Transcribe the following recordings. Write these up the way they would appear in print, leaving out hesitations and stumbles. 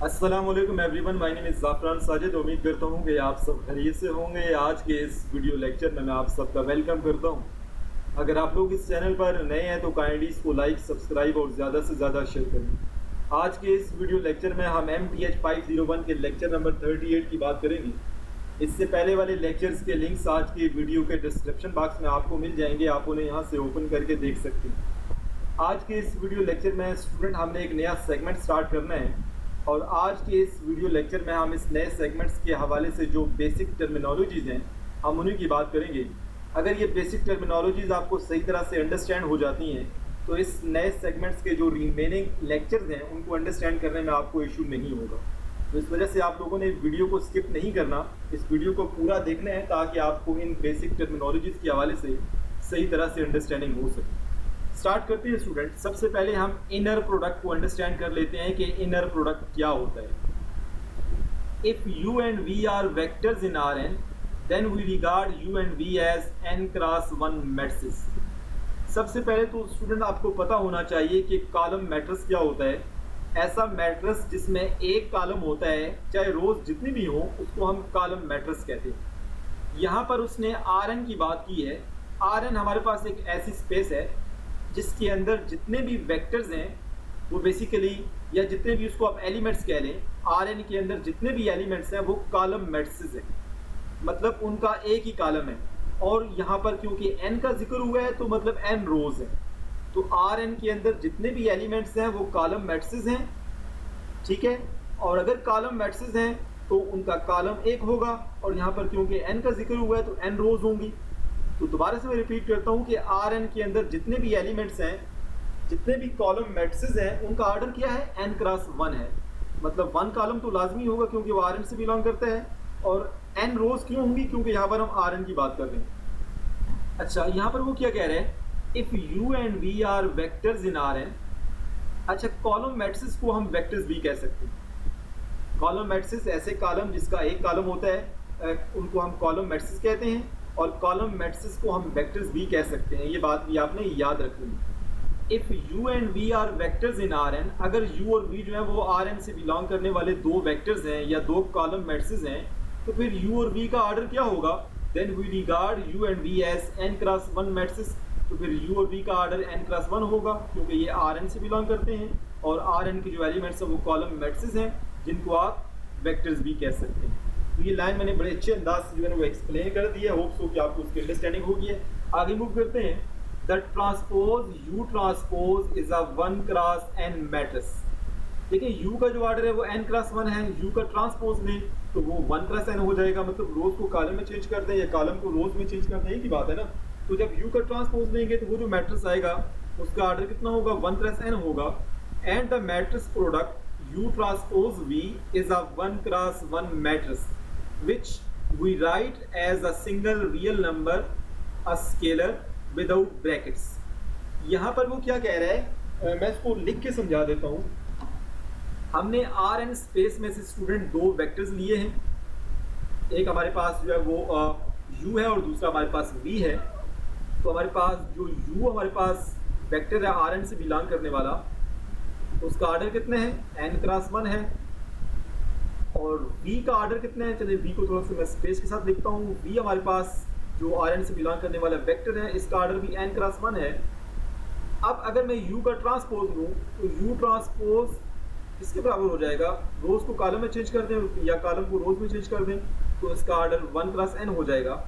अस्सलाम वालेकुम everyone, my name is Zafran Sajid. उम्मीद करता हूँ कि आप सब खैरियत से होंगे। आज के इस वीडियो लेक्चर में मैं आप सबका वेलकम करता हूँ। अगर आप लोग इस चैनल पर नए हैं तो काइंडली इसको लाइक, सब्सक्राइब और ज़्यादा से ज़्यादा शेयर करें। आज के इस वीडियो लेक्चर में हम MTH 501 के लेक्चर नंबर 38 की बात करेंगे। इससे पहले वाले लेक्चर्स के लिंक्स आज के वीडियो के डिस्क्रिप्शन बॉक्स में आपको मिल जाएंगे, आप उन्हें यहाँ से ओपन करके देख सकते हैं। आज के इस वीडियो लेक्चर में स्टूडेंट हमने एक नया सेगमेंट स्टार्ट करना है और आज के इस वीडियो लेक्चर में हम इस नए सेगमेंट्स के हवाले से जो बेसिक टर्मिनोलॉजीज़ हैं हम उन्हीं की बात करेंगे। अगर ये बेसिक टर्मिनोलॉजीज़ आपको सही तरह से अंडरस्टैंड हो जाती हैं तो इस नए सेगमेंट्स के जो रिमेनिंग लेक्चर्स हैं उनको अंडरस्टैंड करने में आपको इशू नहीं होगा। तो इस वजह से आप लोगों ने वीडियो को स्किप नहीं करना, इस वीडियो को पूरा देखना है ताकि आपको इन बेसिक टर्मिनोलॉजीज़ के हवाले से सही तरह से अंडरस्टैंडिंग हो सके। स्टार्ट करते हैं स्टूडेंट। सबसे पहले हम इनर प्रोडक्ट को अंडरस्टैंड कर लेते हैं कि इनर प्रोडक्ट क्या होता है। If u and v are vectors in Rn, then we regard u and v as n×1 matrices. सबसे पहले तो स्टूडेंट आपको पता होना चाहिए कि कॉलम मैट्रिक्स क्या होता है। ऐसा मैट्रिक्स जिसमें एक कॉलम होता है, चाहे रोज जितनी भी हो, उसको हम कॉलम मैट्रिक्स कहते हैं। यहाँ पर उसने Rn की बात की है। Rn हमारे पास एक ऐसी स्पेस है जिसके अंदर जितने भी वेक्टर्स हैं वो बेसिकली, या जितने भी उसको आप एलिमेंट्स कह लें, Rn के अंदर जितने भी एलिमेंट्स हैं वो कॉलम मैट्रिसेस हैं, मतलब उनका एक ही कॉलम है। और यहाँ पर क्योंकि n का जिक्र हुआ है तो मतलब n रोज है, तो Rn के अंदर जितने भी एलिमेंट्स हैं वो कॉलम मैट्रिसेस हैं, ठीक है। और अगर कॉलम मैट्रिसेस हैं तो उनका कॉलम एक होगा, और यहाँ पर क्योंकि n का जिक्र हुआ है तो n रोज होंगी। तो दोबारा से मैं रिपीट करता हूँ कि Rn के अंदर जितने भी एलिमेंट्स हैं, जितने भी कॉलम मैट्रिसेस हैं, उनका ऑर्डर क्या है? n×1 है। मतलब 1 कॉलम तो लाजमी होगा क्योंकि वो Rn से बिलोंग करता है, और n रोज क्यों होंगी? क्योंकि यहाँ पर हम Rn की बात कर रहे हैं। अच्छा, यहाँ पर वो क्या कह रहे हैं? If u and v are vectors in Rn। अच्छा, कॉलम मैट्रिसेस को हम वेक्टर्स भी कह सकते हैं। कॉलम मैट्रिसेस ऐसे कॉलम जिसका एक कॉलम होता है, उनको हम कॉलम मैट्रिसेस कहते हैं, और कॉलम मैट्रिसेस को हम वेक्टर्स भी कह सकते हैं। ये बात भी आपने याद रखनी है। If u and v are vectors in Rn, अगर यू और वी जो है वो Rn से बिलोंग करने वाले दो वेक्टर्स हैं या दो कॉलम मैट्रिसेस हैं, तो फिर यू और वी का ऑर्डर क्या होगा? Then we regard u and v as n×1 matrices. तो फिर यू और वी का ऑर्डर n×1 होगा क्योंकि ये Rn से बिलोंग करते हैं, और Rn के जो एलिमेंट्स हैं वो कॉलम मैट्रिसेस हैं जिनको आप वेक्टर्स भी कह सकते हैं। तो ये लाइन मैंने बड़े अच्छे अंदाज से जो है वो एक्सप्लेन कर दी है। होप सो कि आपको उसकी अंडरस्टैंडिंग होगी है। आगे मूव करते हैं। The transpose you transpose is a 1×n matrix. देखिए, यू का जो ऑर्डर है वो n×1 है, यू का ट्रांसपोज लें तो वो 1×n हो जाएगा। मतलब रोज को कॉलम में चेंज कर दें या कॉलम को रोज में चेंज कर दें, एक ही बात है ना। तो जब यू का ट्रांसपोज लेंगे तो वो जो मैट्रिक्स आएगा उसका ऑर्डर कितना होगा? 1×n होगा। And the matrix product U transpose V is a 1×1 matrix which we write as a single real number, a scalar without brackets। यहाँ पर वो क्या कह रहा है, मैं इसको लिख के समझा देता हूँ। हमने Rn स्पेस में से स्टूडेंट दो वेक्टर्स लिए हैं, एक हमारे पास जो है वो U है और दूसरा हमारे पास V है। तो हमारे पास जो U हमारे पास वेक्टर है Rn से बिलोंग करने वाला, उसका ऑर्डर कितने हैं? n×1 है। और v का ऑर्डर कितने हैं? चलिए v को थोड़ा सा मैं स्पेस के साथ लिखता हूँ। v हमारे पास जो Rn से बिलोंग करने वाला वेक्टर है, इसका ऑर्डर भी n×1 है। अब अगर मैं u का ट्रांसपोज लूँ तो u ट्रांसपोज किसके बराबर हो जाएगा? रोज को कॉलम में चेंज कर दें या कॉलम को रोज में चेंज कर दें तो इसका ऑर्डर 1×n हो जाएगा।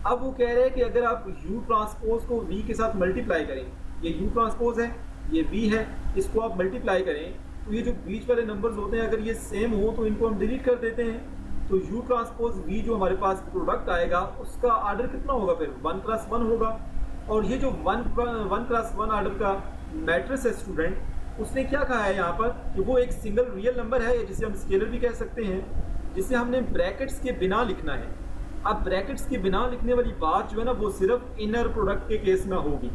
अब वो कह रहे हैं कि अगर आप u ट्रांसपोज को v के साथ मल्टीप्लाई करें, ये u ट्रांसपोज है, ये v है, इसको आप मल्टीप्लाई करें तो ये जो बीच वाले नंबर्स होते हैं अगर ये सेम हो तो इनको हम डिलीट कर देते हैं। तो u ट्रांसपोज v जो हमारे पास प्रोडक्ट आएगा उसका ऑर्डर कितना होगा? फिर 1×1 होगा। और ये जो 1×1 ऑर्डर का मैट्रिक्स है स्टूडेंट, उसने क्या कहा है यहाँ पर कि वो एक सिंगल रियल नंबर है, जिसे हम स्केलर भी कह सकते हैं, जिसे हमने ब्रैकेट्स के बिना लिखना है। अब ब्रैकेट्स के बिना लिखने वाली बात जो है ना वो सिर्फ इनर प्रोडक्ट के केस में होगी,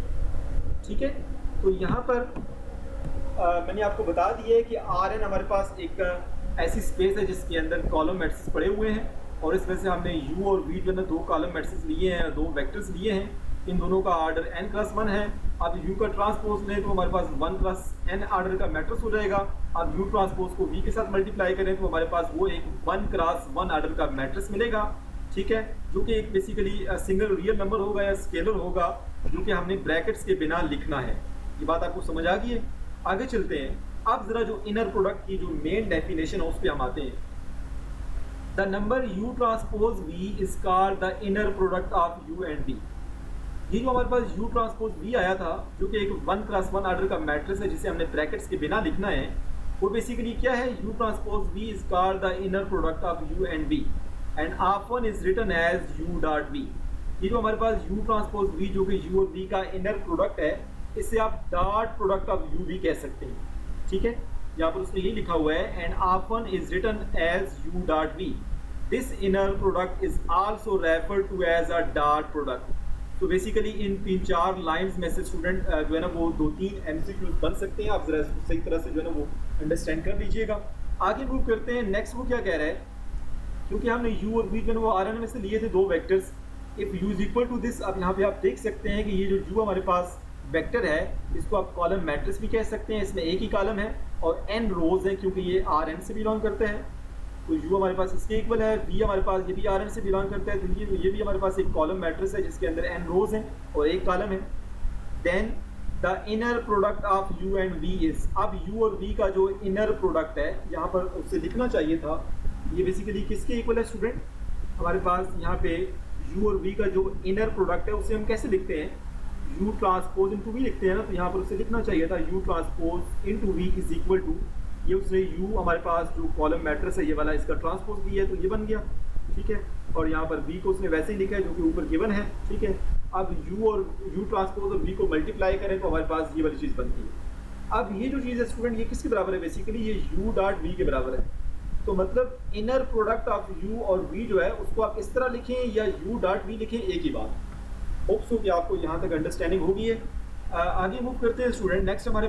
ठीक है। तो यहाँ पर मैंने आपको बता दिया है कि Rn हमारे पास एक ऐसी स्पेस है जिसके अंदर कॉलम मैट्रिसेस पड़े हुए हैं, और इस वजह से हमने U और V जो है ना दो कॉलम मैट्रिसेस लिए हैं, दो वेक्टर्स लिए हैं। इन दोनों का ऑर्डर n+1 है। अब u का ट्रांसपोज लें तो हमारे पास 1+n ऑर्डर का मैट्रिक्स हो जाएगा। अब u ट्रांसपोज को v के साथ मल्टीप्लाई करें तो हमारे पास वो एक 1x1 ऑर्डर का मैट्रिक्स मिलेगा, ठीक है, जो कि एक बेसिकली सिंगल रियल नंबर होगा या स्केलर होगा, जो कि हमने ब्रैकेट्स के बिना लिखना है। ये बात आपको समझ आ गई है? आगे चलते हैं। अब जरा जो इनर प्रोडक्ट की जो मेन डेफिनेशन है उस पर हम आते हैं। The number u transpose v is called the inner product of u and v। ये जो हमारे पास u ट्रांसपोज v आया था, जो कि एक 1x1 ऑर्डर का मैट्रिक्स है जिसे हमने ब्रैकेट्स के बिना लिखना है, वो बेसिकली क्या है? u transpose v is called the inner product of u and v and often is written as u dot v। ये जो हमारे पास u ट्रांसपोज v जो कि u और v का इनर प्रोडक्ट है, इसे आप डॉट प्रोडक्ट ऑफ u भी कह सकते हैं, ठीक है। यहाँ पर उसने ये लिखा हुआ है and often is written as u dot v। This inner product is also referred to as a dot product. तो बेसिकली इन 3-4 लाइंस में से स्टूडेंट जो है ना वो 2-3 MCQs बन सकते हैं। आप जरा सही तरह से जो है ना वो अंडरस्टैंड कर लीजिएगा। आगे मूव करते हैं। नेक्स्ट वो क्या कह रहा है, क्योंकि हमने u और v जो है वो Rn में से लिए थे दो vectors. If u is equal to this, अब यहाँ पे आप देख सकते हैं कि ये जो u हमारे पास वेक्टर है, इसको आप कॉलम मैट्रिक्स भी कह सकते हैं। इसमें एक ही कॉलम है और n रोज है क्योंकि ये Rn से बिलोंग करते हैं। तो u हमारे पास इसके इक्वल है, v हमारे पास ये भी Rn से बिलोंग करता है, तो ये भी हमारे पास एक कॉलम मैट्रिक्स है जिसके अंदर n रोज हैं और एक कॉलम है। Then the inner product of u and v is, अब u और v का जो इनर प्रोडक्ट है यहाँ पर उससे लिखना चाहिए था, ये बेसिकली किसके इक्वल है स्टूडेंट? हमारे पास यहाँ पे u और v का जो इनर प्रोडक्ट है उसे हम कैसे लिखते हैं? u ट्रांसपोज इंटू v लिखते हैं ना, तो यहाँ पर उसे लिखना चाहिए था u transpose into v is equal to, ये उसने u हमारे पास जो कॉलम मैट्रिक्स है ये वाला इसका ट्रांसपोज भी है तो ये बन गया, ठीक है। और यहाँ पर v को उसने वैसे ही लिखा है जो कि ऊपर गिवन है, ठीक है। अब u और u ट्रांसपोज और v को मल्टीप्लाई करें तो हमारे पास ये वाली चीज़ बनती है। अब ये जो चीज़ है स्टूडेंट ये किसके बराबर है? बेसिकली ये u डॉट v के बराबर है। तो मतलब इनर प्रोडक्ट ऑफ u और v जो है उसको आप इस तरह लिखें या u डॉट v लिखें, एक ही बात। होप सो कि आपको यहाँ तक अंडरस्टैंडिंग होगी है। आगे मूव करते हैं स्टूडेंट। नेक्स्ट हमारे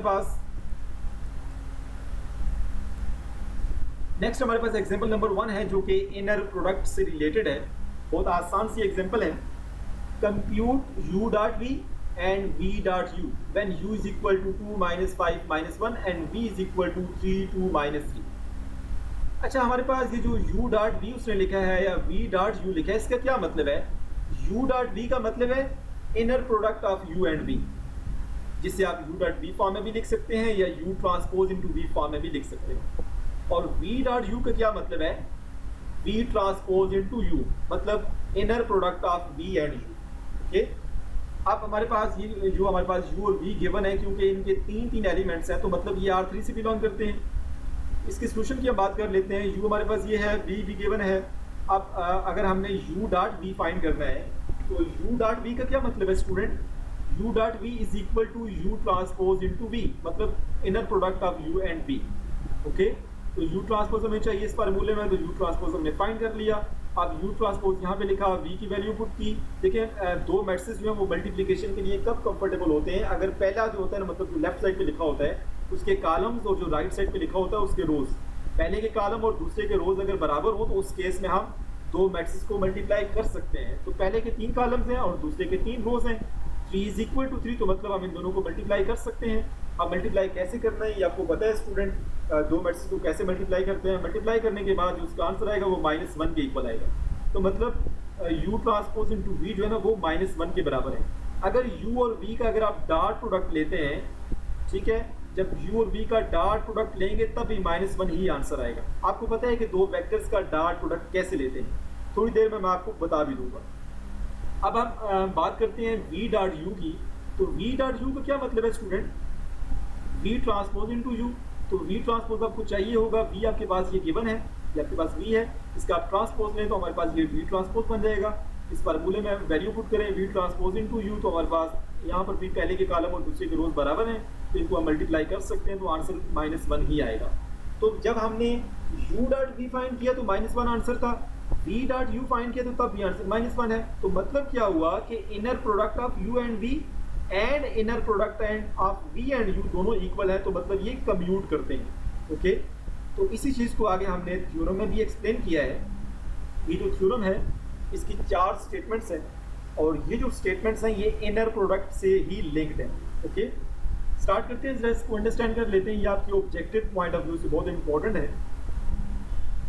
पास एग्जांपल नंबर 1 है जो कि इनर प्रोडक्ट से रिलेटेड है। बहुत आसान सी एग्जांपल है। Compute u dot v and v dot u when u is equal to 2 - 5 - 1 and v is equal to 3 2 - 3। अच्छा, हमारे पास ये जो u डॉट v उसने लिखा है या v डॉट u लिखा है, इसका क्या मतलब है? u डॉट v का मतलब है inner product of u and v, जिसे आप u डॉट v फॉर्म में भी लिख सकते हैं या u transpose into v form में भी लिख सकते हैं। और v डॉट u का क्या मतलब है? v ट्रांसपोज इनटू u, मतलब inner product of v and u, okay. अब हमारे पास ये जो हमारे पास u और v गिवन है, क्योंकि इनके तीन एलिमेंट्स हैं तो मतलब ये R3 से बिलोंग करते हैं। इसके सोल्यूशन की हम बात कर लेते हैं। u हमारे पास ये है, v भी गिवन है। अब अगर हमने u डॉट v फाइंड करना है तो u डॉट v का क्या मतलब है student? u dot v is equal to u transpose into v, मतलब inner product of u and v, okay. तो u ट्रांसपोज हमें चाहिए इस फार्मूले में, तो u ट्रांसपोज हमने फाइंड कर लिया। अब u ट्रांसपोज यहाँ पे लिखा, v की वैल्यू पुट की। देखिए दो मैट्रिक्स जो है वो मल्टीप्लिकेशन के लिए कब कंफर्टेबल होते हैं? अगर पहला जो होता है ना, मतलब जो लेफ्ट साइड पे लिखा होता है उसके कॉलम्स और जो राइट साइड पे लिखा होता है उसके रोज, पहले के कॉलम और दूसरे के रोज अगर बराबर हो तो उस केस में हम दो मैट्रिक्स को मल्टीप्लाई कर सकते हैं। तो पहले के 3 कॉलम्स हैं और दूसरे के 3 रोज हैं। 3 इज इक्वल टू 3, तो मतलब हम इन दोनों को मल्टीप्लाई कर सकते हैं। अब मल्टीप्लाई कैसे करना है ये आपको पता है स्टूडेंट। दो मैट्रिक्स को कैसे मल्टीप्लाई करते हैं? मल्टीप्लाई करने के बाद जो उसका आंसर आएगा वो -1 के इक्वल आएगा। तो मतलब u ट्रांसपोज इनटू v जो है ना वो -1 के बराबर है। अगर u और v का अगर आप डॉट प्रोडक्ट लेते हैं, ठीक है, जब u और v का डॉट प्रोडक्ट लेंगे तब भी -1 ही आंसर आएगा। आपको पता है कि दो वेक्टर्स का डॉट प्रोडक्ट कैसे लेते हैं, थोड़ी देर में मैं आपको बता भी दूंगा। अब हम बात करते हैं v डॉट u की। तो v डॉट u का क्या मतलब है student? v transpose into u। तो v ट्रांसपोज आपको चाहिए होगा, v आपके पास ये गिवन है, ये आपके पास v है, इसका आप ट्रांसपोज लें तो हमारे पास ये v ट्रांसपोज बन जाएगा। इस फार्मूले में वैल्यू पुट करें v ट्रांसपोज इनटू u, तो हमारे पास यहाँ पर भी पहले के कॉलम और दूसरे के रोज बराबर हैं, तो इनको हम मल्टीप्लाई कर सकते हैं, तो आंसर -1 ही आएगा। तो जब हमने u डॉट v फाइंड किया तो -1 आंसर था, v डॉट u फाइंड किया तो तब भी आंसर -1 है। तो मतलब क्या हुआ कि inner product of u and v and inner product end of v and u दोनों इक्वल है, तो मतलब ये कम्यूट करते हैं, ओके। तो इसी चीज़ को आगे हमने थ्योरम में भी एक्सप्लेन किया है। ये जो थ्योरम है इसकी 4 स्टेटमेंट्स हैं। और ये जो स्टेटमेंट्स हैं ये इनर प्रोडक्ट से ही लिंक्ड हैं। ओके, स्टार्ट करते हैं, जरा इसको अंडरस्टैंड कर लेते हैं। ये आपके ऑब्जेक्टिव पॉइंट ऑफ व्यू से बहुत इंपॉर्टेंट है।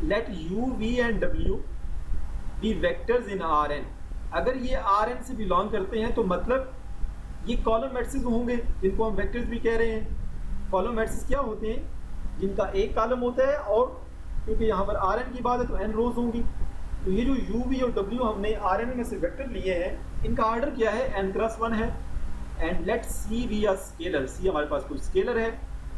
लेट यू वी एंड डब्ल्यू be vectors in R N. अगर ये आर एन से बिलोंग करते हैं तो मतलब ये कॉलम मैट्रिसेस होंगे जिनको हम वेक्टर्स भी कह रहे हैं। कॉलम मैट्रिसेस क्या होते हैं, जिनका एक कॉलम होता है और क्योंकि यहाँ पर आर एन की बात है तो एन रोज होंगी। तो ये जो यू वी और डब्ल्यू हमने आर एन में से वेक्टर लिए हैं, इनका ऑर्डर क्या है, एन क्रॉस 1 है। And let c be a scalar, c हमारे पास कोई स्केलर है।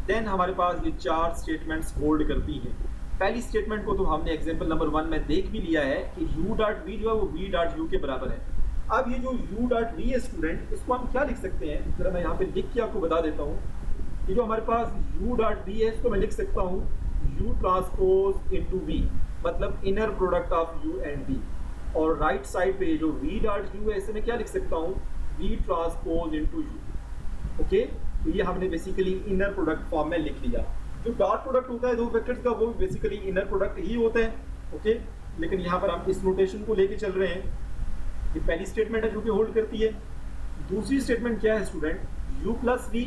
देन हमारे पास ये 4 स्टेटमेंट्स होल्ड करती हैं। पहली स्टेटमेंट को तो हमने एग्जांपल नंबर 1 में देख भी लिया है कि u डॉट वी जो है वो v डॉट u के बराबर है। अब ये जो u डॉट वी है स्टूडेंट, इसको हम क्या लिख सकते हैं, जरा मैं यहाँ पे लिख के आपको बता देता हूँ। ये जो हमारे पास u डॉट वी है इसको मैं लिख सकता हूँ u ट्रांसपोज इंटू वी, मतलब inner product of u and v। और राइट साइड पे जो v डॉट u है इसे मैं क्या लिख सकता हूँ, v transpose into u। Okay, तो ये हमने बेसिकली इनर प्रोडक्ट फॉर्म में लिख लिया। जो डॉट प्रोडक्ट होता है दो वेक्टर्स का वो बेसिकली इनर प्रोडक्ट ही होता है। ओके, लेकिन यहाँ पर हम इस नोटेशन को लेके चल रहे हैं। ये पहली स्टेटमेंट है जो कि होल्ड करती है। दूसरी स्टेटमेंट क्या है student, u plus we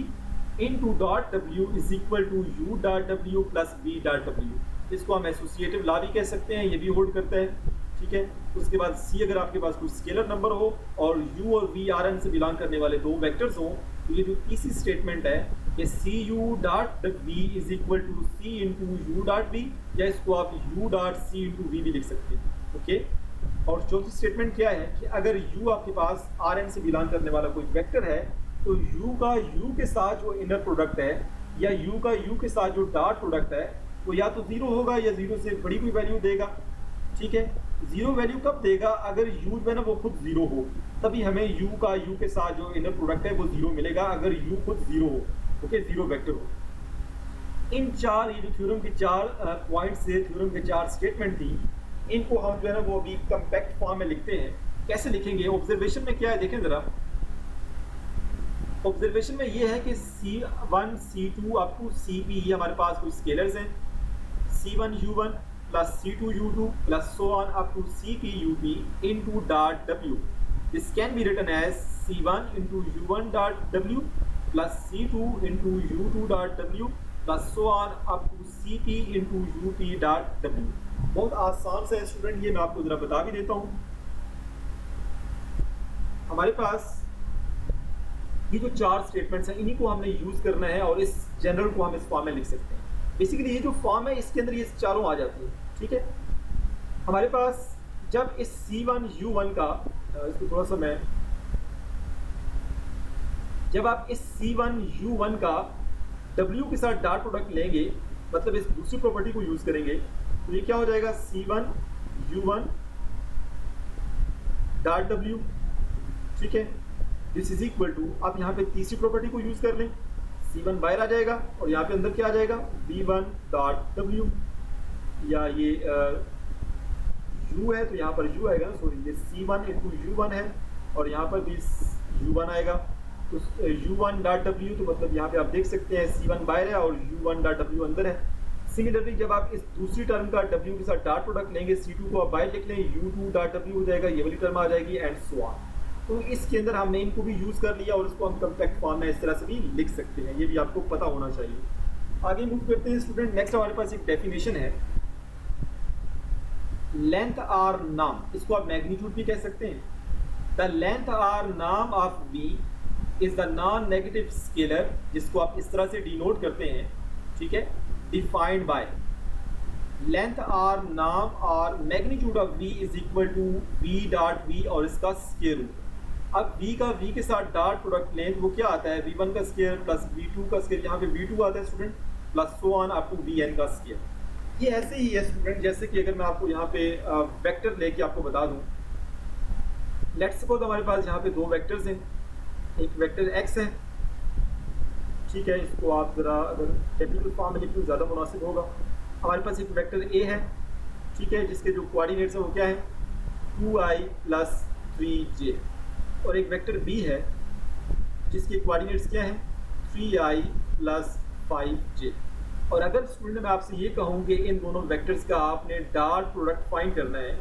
into dot W is equal to U dot W plus V dot W. इसको हम एसोसिएटिव लॉ भी कह सकते हैं, ये भी होल्ड करता है। ठीक है, उसके बाद सी, अगर आपके पास कोई स्केलर नंबर हो और u और v आर एन से बिलोंग करने वाले दो वेक्टर्स हों, तो ये जो तीसरी स्टेटमेंट है ये c u dot v is equal to c into u dot v, या इसको आप u dot c into v भी लिख सकते हैं। ओके, और चौथी स्टेटमेंट क्या है कि अगर u आपके पास आर एन से बिलोंग करने वाला कोई वेक्टर है तो u का u के साथ जो इनर प्रोडक्ट है या u का u के साथ जो डॉट प्रोडक्ट है वो या तो 0 होगा या 0 से बड़ी कोई वैल्यू देगा। ठीक है, 0 वैल्यू कब देगा, अगर u जो है ना वो खुद 0 हो, तभी हमें u का u के साथ जो इनर प्रोडक्ट है वो 0 मिलेगा, अगर u खुद 0 हो। ओके, 0 वेक्टर हो। इन 4 ये जो थ्योरम के 4 पॉइंट्स से थ्योरम के 4 स्टेटमेंट थी, इनको हम जो है ना वो अभी कंपैक्ट फॉर्म में लिखते हैं। कैसे लिखेंगे, ऑब्जर्वेशन में क्या है देखें जरा। ऑब्जर्वेशन में ये है कि C1 C2 up to CP ये हमारे पास कुछ स्केलर्स हैं। C1 U1 plus C2 U2 plus so on up to CP UP into dot W। This can be written as C1 into U1 dot W plus C2 into U2 dot W plus so on up to CP into UP dot W। बहुत आसान सा है student, ये मैं आपको जरा बता भी देता हूँ। हमारे पास ये जो 4 स्टेटमेंट्स हैं इन्हीं को हमने यूज करना है और इस जनरल को हम इस फॉर्म में लिख सकते हैं। बेसिकली ये जो फॉर्म है इसके अंदर ये चारों आ जाती है। ठीक है, हमारे पास जब इस C1 U1 का इसको थोड़ा सा मैं, जब आप इस C1 U1 का W के साथ डॉट प्रोडक्ट लेंगे, मतलब इस दूसरी प्रॉपर्टी को यूज करेंगे, तो ये क्या हो जाएगा, C1 U1 डॉट W। ठीक है, दिस इज इक्वल टू, आप यहाँ पे तीसरी प्रॉपर्टी को यूज कर लें, C1 बाहर आ जाएगा और यहाँ पे अंदर क्या आ जाएगा, V1 डॉट W, या ये U है तो यहाँ पर U आएगा, सॉरी ये C1 इंटू U1 है और यहाँ पर भी U1 आएगा, तो U1 डॉट W, तो मतलब यहाँ पे आप देख सकते हैं C1 बाहर है और U1 डॉट W अंदर है। सिमिलरली जब आप इस दूसरी टर्म का W के साथ डॉट प्रोडक्ट लेंगे, C2 को आप बाहर लिख लें, U2 डॉट W हो जाएगा, ये वाली टर्म आ जाएगी एंड सो ऑन। तो इसके अंदर हमने इनको भी यूज कर लिया और इसको हम कंपैक्ट फॉर्म में इस तरह से भी लिख सकते हैं, ये भी आपको पता होना चाहिए। आगे मूव करते हैं स्टूडेंट। नेक्स्ट हमारे पास एक डेफिनेशन है, लेंथ आर नाम, इसको आप मैग्नीट्यूड भी कह सकते हैं। द लेंथ आर नाम of V is the non negative scalar, जिसको आप इस तरह से डिनोट करते हैं। ठीक है, डिफाइंड बाय लेंथ आर नाम और magnitude of V is equal to V dot V और इसका स्क्वायर रूट। अब V का V के साथ डॉट प्रोडक्ट लें तो वो क्या आता है, V1 का स्क्वायर प्लस V2 का स्क्वायर, यहाँ पे V2 आता है student, plus so on up to Vn का स्क्वायर। ये ऐसे ही है स्टूडेंट, जैसे कि अगर मैं आपको यहाँ पे वेक्टर लेके आपको बता दूँ, लेट्स सपोज हमारे पास यहाँ पे दो वेक्टर्स हैं, एक वेक्टर x है। ठीक है, इसको आप ज़रा अगर कैपिटल फॉर्म में लिखें ज़्यादा मुनासिब होगा। हमारे पास एक वेक्टर a है, ठीक है, जिसके जो कोऑर्डिनेट्स हैं वो क्या है, 2i प्लस 3j, और एक वेक्टर b है जिसके कोऑर्डिनेट्स क्या हैं, 3i प्लस 5j। और अगर स्टूडेंट मैं आपसे ये कहूँ कि इन दोनों वेक्टर्स का आपने डॉट प्रोडक्ट फाइंड करना है,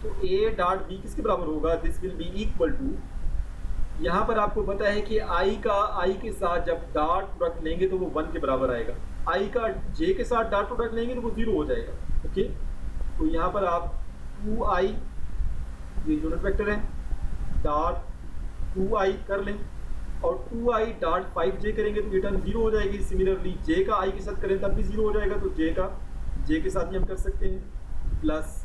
तो a डॉट b किसके बराबर होगा? This will be equal to, यहाँ पर आपको पता है कि i के साथ जब डॉट प्रोडक्ट लेंगे तो वो 1 के बराबर आएगा, i का j के साथ डॉट प्रोडक्ट लेंगे तो वो 0 हो जाएगा। ओके, तो यहाँ पर आप 2i, ये यूनिट वेक्टर है, डॉट 2i कर लें और 2i डॉट 5j करेंगे तो रिटर्न 0 हो जाएगी। सिमिलरली j का i के साथ करें तब भी 0 हो जाएगा, तो j के साथ भी हम कर सकते हैं, प्लस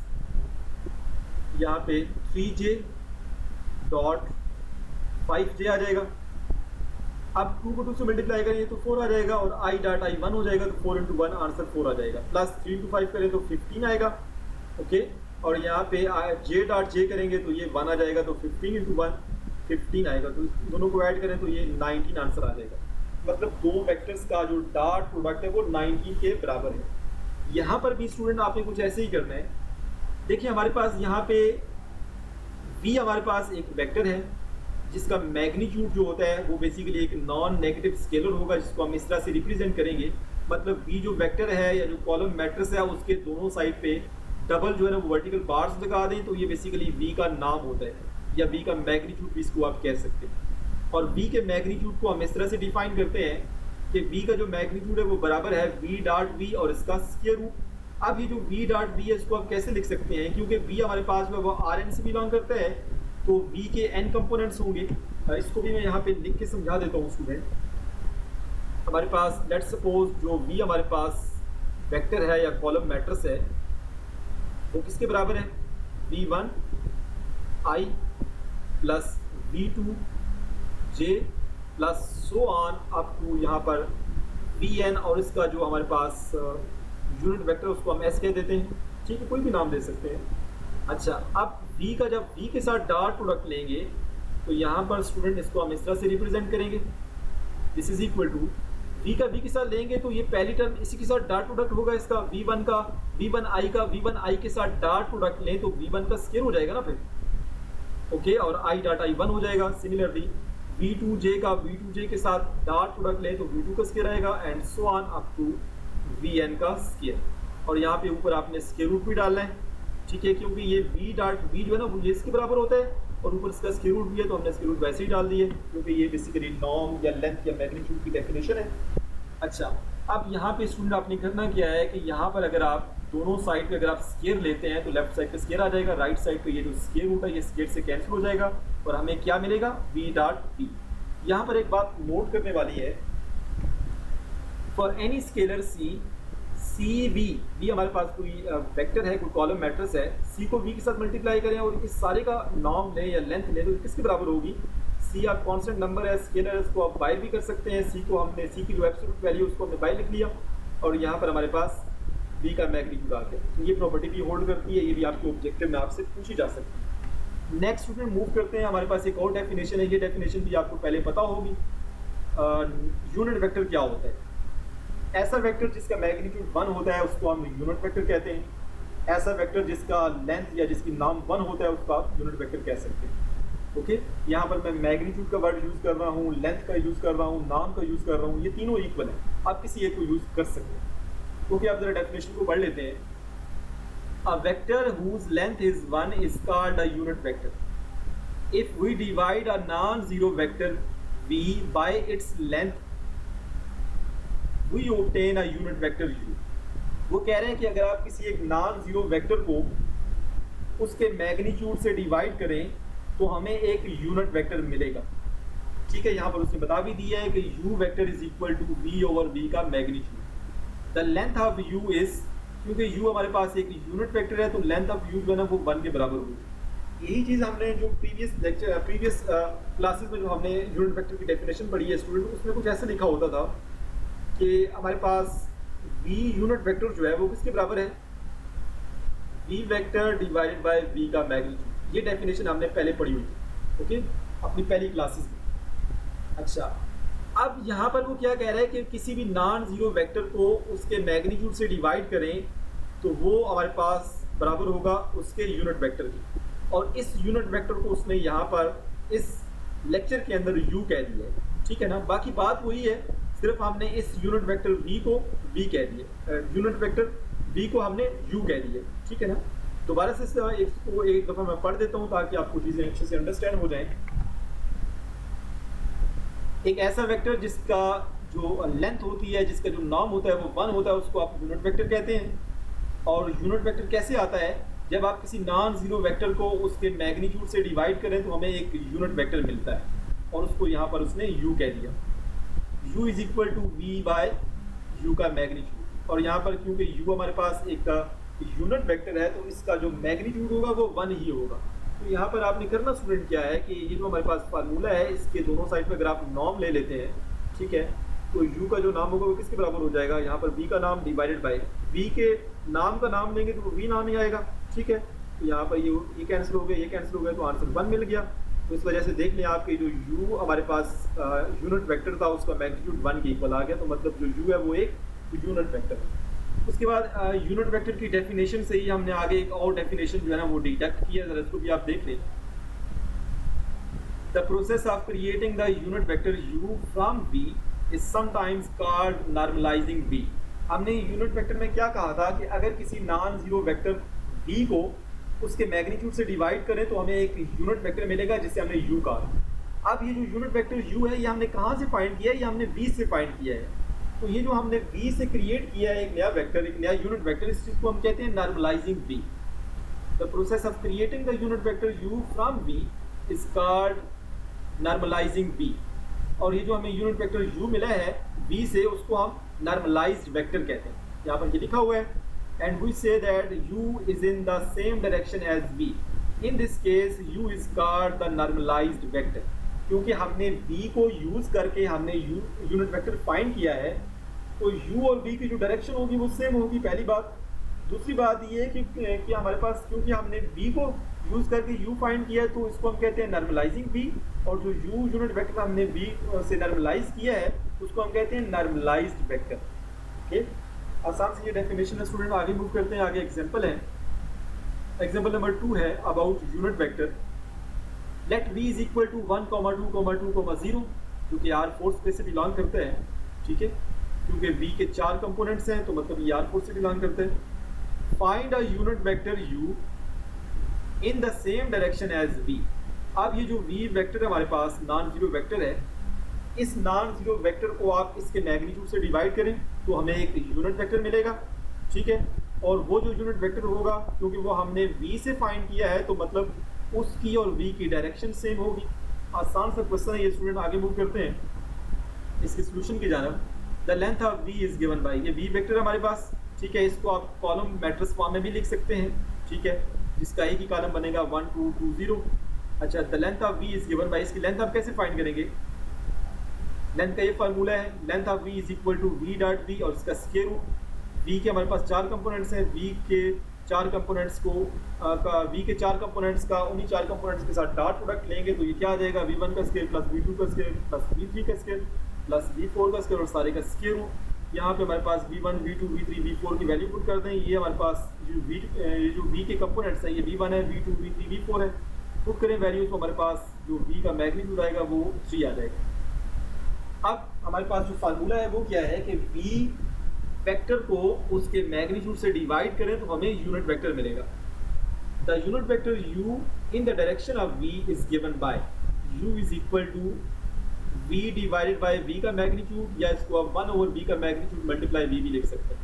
यहाँ पे 3j डॉट 5j आ जाएगा। अब 2 को 2 से मल्टीप्लाई करेंगे तो 4 आ जाएगा और i डॉट i 1 हो जाएगा, तो 4 इंटू 1 आंसर 4 आ जाएगा, प्लस 3 इंटू 5 करें तो 15 आएगा। ओके, और यहाँ पे j डॉट j करेंगे तो ये 1 आ जाएगा, तो 15 इंटू 1 15 आएगा, तो दोनों को ऐड करें तो ये 19 आंसर आ जाएगा। मतलब दो वेक्टर्स का जो डॉट प्रोडक्ट है वो 19 के बराबर है। यहाँ पर भी स्टूडेंट आपने कुछ ऐसे ही करना है। देखिए हमारे पास यहाँ पे v हमारे पास एक वेक्टर है जिसका मैग्नीट्यूड जो होता है वो बेसिकली एक नॉन नेगेटिव स्केलर होगा, जिसको हम इस तरह से रिप्रेजेंट करेंगे। मतलब v जो वेक्टर है या जो कॉलम मैट्रिक्स है उसके दोनों साइड पे डबल जो है ना वो वर्टिकल बार्स लगा दें, तो ये बेसिकली v का नाम होता है या v का मैग्नीट्यूड भी इसको आप कह सकते हैं। और v के मैग्नीट्यूड को हम इस तरह से डिफाइन करते हैं कि v का जो मैग्नीट्यूड है वो बराबर है v डॉट v और इसका स्क्वायर रूट। अब ये जो v डॉट v है इसको आप कैसे लिख सकते हैं, क्योंकि v हमारे पास में वो Rn से बिलोंग करता है, तो v के n कंपोनेंट्स होंगे। इसको भी मैं यहाँ पे लिख के समझा देता हूँ स्टूडेंट। हमारे पास लेट्स सपोज जो v हमारे पास वेक्टर है या कॉलम मैट्रिक्स है वो किसके बराबर है? v1 i plus v2 j plus so on up to यहाँ पर vn, और इसका जो हमारे पास यूनिट वेक्टर उसको हम s कह देते हैं, ठीक है, कोई भी नाम दे सकते हैं। अच्छा, अब v का जब v के साथ डॉट प्रोडक्ट लेंगे तो यहाँ पर स्टूडेंट इसको हम इस तरह से रिप्रेजेंट करेंगे, this is equal to v का v के साथ लेंगे तो ये पहली टर्म इसी के साथ डॉट प्रोडक्ट होगा इसका v1 का v1 i के साथ डॉट प्रोडक्ट लें तो v1 का स्क्वायर हो जाएगा ना फिर। ओके, और i डॉट i 1 हो जाएगा। सिमिलरली v2j का v2j के साथ डॉट प्रोडक्ट लें तो v2 का स्क्वायर आएगा, and so on up to vn का स्क्वायर। और यहाँ पे ऊपर आपने स्क्वायर रूट भी डालना है, ठीक है, क्योंकि ये v डॉट v जो है ना वो ये इसके बराबर होता है और ऊपर इसका स्क्वायर रूट भी है, तो हमने स्क्वायर रूट वैसे ही डाल दिए क्योंकि ये बेसिकली नॉर्म या लेंथ या मैग्नीट्यूड की डेफिनेशन है। अच्छा, अब यहाँ पे स्टूडेंट आपने करना क्या है कि यहाँ पर अगर आप दोनों साइड पे अगर आप स्क्वायर लेते हैं तो लेफ्ट साइड पे स्क्वायर आ जाएगा, राइट साइड पे ये जो स्क्वायर रूट है ये स्क्वायर से कैंसिल हो जाएगा और हमें क्या मिलेगा? v dot v। यहाँ पर एक बात नोट करने वाली है, for any scalar c v हमारे पास कोई वेक्टर है, कोई कॉलम मैट्रिक्स है, c को v के साथ मल्टीप्लाई करें और इस सारे का नॉर्म लें या लेंथ लें तो किसके बराबर होगी? c आप कांस्टेंट नंबर है, स्केलर है, उसको आप बाय भी कर सकते हैं। c को हमने c की जो एब्सोल्यूट वैल्यू उसको हमने बाय लिख लिया और यहाँ पर हमारे पास v का मैग्नीट्यूड आ गया। तो ये प्रॉपर्टी भी होल्ड करती है, ये भी आपके ऑब्जेक्टिव में आपसे पूछी जा सकती है। नेक्स्ट स्टूडेंट मूव करते हैं, हमारे पास एक और डेफिनेशन है, ये डेफिनेशन भी आपको पहले पता होगी। यूनिट वेक्टर क्या होता है? ऐसा वेक्टर जिसका मैग्नीट्यूड 1 होता है उसको हम यूनिट वेक्टर कहते हैं। ऐसा वेक्टर जिसका लेंथ या जिसकी नाम 1 होता है उसको आप यूनिट वेक्टर कह सकते हैं। ओके, यहाँ पर मैं मैग्नीट्यूड का वर्ड यूज़ कर रहा हूँ, लेंथ का यूज़ कर रहा हूँ, नाम का यूज़ कर रहा हूँ, ये तीनों इक्वल है, आप किसी एक को यूज़ कर सकते हैं। क्योंकि आप जरा डेफिनेशन को पढ़ लेते हैं। A vector whose length is 1 is called a unit vector. If we divide a non zero vector v by its length we obtain a unit vector u। वो कह रहे हैं कि अगर आप किसी एक नॉन जीरो वेक्टर को उसके मैग्नीट्यूड से डिवाइड करें तो हमें एक यूनिट वेक्टर मिलेगा। ठीक है, यहाँ पर उसने बता भी दिया है कि u vector is equal to v over v का magnitude. The length of u is, क्योंकि u हमारे पास एक यूनिट वेक्टर है तो लेंथ ऑफ u जो है ना वो 1 के बराबर होगी। यही चीज़ हमने जो प्रीवियस क्लासेस में जो हमने यूनिट वेक्टर की डेफिनेशन पढ़ी है स्टूडेंट, उसमें कुछ ऐसा लिखा होता था कि हमारे पास v यूनिट वेक्टर जो है वो किसके बराबर है? v vector divided by v का मैग्नीट्यूड। ये डेफिनेशन हमने पहले पढ़ी हुई थी, ओके, अपनी पहली क्लासेस में। अच्छा, अब यहाँ पर वो क्या कह रहा है कि किसी भी नॉन जीरो वेक्टर को उसके मैग्नीट्यूड से डिवाइड करें तो वो हमारे पास बराबर होगा उसके यूनिट वेक्टर की। और इस यूनिट वेक्टर को उसने यहाँ पर इस लेक्चर के अंदर u कह दिया है, ठीक है ना। बाकी बात वही है, सिर्फ हमने इस यूनिट वेक्टर v को v कह दिया, यूनिट वेक्टर v को हमने u कह दिया, ठीक है ना। दोबारा से इसको एक दफ़ा मैं पढ़ देता हूँ ताकि आपको चीज़ें अच्छे से अंडरस्टैंड हो जाएं। एक ऐसा वेक्टर जिसका जो लेंथ होती है, जिसका जो नाम होता है वो 1 होता है, उसको आप यूनिट वेक्टर कहते हैं। और यूनिट वेक्टर कैसे आता है? जब आप किसी नॉन ज़ीरो वेक्टर को उसके मैग्नीट्यूड से डिवाइड करें तो हमें एक यूनिट वेक्टर मिलता है, और उसको यहाँ पर उसने u कह दिया। u is equal to v by u का मैग्नीट्यूड। और यहाँ पर क्योंकि u हमारे पास एक यूनिट वेक्टर है तो इसका जो मैग्नीट्यूड होगा वो 1 ही होगा। तो यहाँ पर आपने करना स्टूडेंट क्या है कि ये जो हमारे पास फार्मूला है, इसके दोनों साइड पर अगर आप नॉर्म ले लेते हैं, ठीक है, तो u का जो नाम होगा वो किसके बराबर हो जाएगा? यहाँ पर v का नाम डिवाइडेड बाय v के नाम का नाम लेंगे तो वो v नाम ही आएगा, ठीक है। तो यहाँ पर ये कैंसिल हो गया, ये कैंसिल हो गया, तो आंसर 1 मिल गया। तो इस वजह से देख लें आपके जो u हमारे पास यूनिट वेक्टर था उसका मैग्नीट्यूड 1 के इक्वल आ गया। तो मतलब जो u है वो एक यूनिट वेक्टर है। उसके बाद यूनिट वेक्टर की डेफिनेशन से ही हमने आगे एक और डेफिनेशन जो है ना वो डिडक्ट किया, जरा इसको भी आप देख लें। The process of creating the unit vector u from v is sometimes called normalising v। हमने यूनिट वेक्टर में क्या कहा था कि अगर किसी नॉन जीरो वेक्टर v को उसके मैग्नीट्यूड से डिवाइड करें तो हमें एक यूनिट वेक्टर मिलेगा जिसे हमने u कहा। अब ये जो यूनिट वेक्टर u है ये हमने कहाँ से फाइंड किया है? ये हमने v से फाइंड किया है। तो ये जो हमने v से क्रिएट किया है एक नया वेक्टर, एक नया यूनिट वेक्टर, इस चीज़ को हम कहते हैं normalising v। The process of creating the unit vector u from v is called normalising v। और ये जो हमें यूनिट वेक्टर u मिला है v से, उसको हम नॉर्मलाइज्ड वेक्टर कहते हैं। यहाँ पर ये लिखा हुआ है, and we say that u is in the same direction as v. In this case u is called the normalized vector। क्योंकि हमने v को यूज करके हमने यूनिट वेक्टर फाइंड किया है, तो u और v की जो डायरेक्शन होगी वो सेम होगी, पहली बात। दूसरी बात ये कि हमारे पास क्योंकि हमने v को यूज करके u फाइंड किया है तो इसको हम कहते हैं नॉर्मलाइजिंग v। और जो u यूनिट वेक्टर हमने v से नॉर्मलाइज किया है उसको हम कहते हैं नॉर्मलाइज्ड वेक्टर। ओके, आसान से ये डेफिनेशन है स्टूडेंट। आगे मूव करते हैं, आगे एग्जांपल है। एग्जांपल नंबर 2 है about unit vector. Let v is equal to 1, 2, 2, 0, जो कि R4 स्पेस से बिलोंग करते हैं, ठीक है। क्योंकि v के 4 कंपोनेंट्स हैं तो मतलब ये R4 से बिलोंग करते हैं। Find a unit vector u in the same direction as v। अब ये जो v वेक्टर हमारे पास नॉन जीरो वेक्टर है, इस नॉन जीरो वेक्टर को आप इसके मैग्नीट्यूड से डिवाइड करें तो हमें एक यूनिट वेक्टर मिलेगा, ठीक है। और वो जो यूनिट वेक्टर होगा क्योंकि वो हमने v से फाइंड किया है तो मतलब उसकी और v की डायरेक्शन सेम होगी। आसान सा क्वेश्चन है ये स्टूडेंट। आगे मूव करते हैं इसके सोल्यूशन की जानब। The length of v is given bye, ये v वेक्टर हमारे पास, ठीक है। इसको आप कॉलम मैट्रिक्स फॉर्म में भी लिख सकते हैं, ठीक है, जिसका एक ही कॉलम बनेगा 1, 2, 2, 0। अच्छा, the length of v is given by, इसकी लेंथ आप कैसे फाइंड करेंगे? लेंथ का ये फार्मूला है, length of v is equal to v dot v और इसका स्क्वायर रूट। v के हमारे पास 4 कंपोनेंट्स हैं, v के 4 कंपोनेंट्स का उन्हीं 4 कंपोनेंट्स के साथ डॉट प्रोडक्ट लेंगे तो ये क्या आ जाएगा? v1 का स्क्वायर प्लस v2 का स्क्वायर प्लस v3 का स्क्वायर प्लस v4 का स्क्वायर और सारे का स्क्वायर रूट। यहाँ पे हमारे पास v1, v2, v3, v4 की वैल्यू पुट कर दें। ये हमारे पास जो v के कंपोनेंट्स हैं ये v1 है, v2, v3, v4 है। पुट करें वैल्यूज तो हमारे पास जो v का मैग्नीट्यूड आएगा वो 3 आ जाएगा। अब हमारे पास जो फार्मूला है वो क्या है कि v वेक्टर को उसके मैग्नीट्यूड से डिवाइड करें तो हमें यूनिट वेक्टर मिलेगा। The unit vector u in the direction of v is given by u is equal to v divided by v का मैग्नीट्यूड, या इसको आप 1 ओवर v का मैग्नीट्यूड मल्टीप्लाई v भी लिख सकते हैं।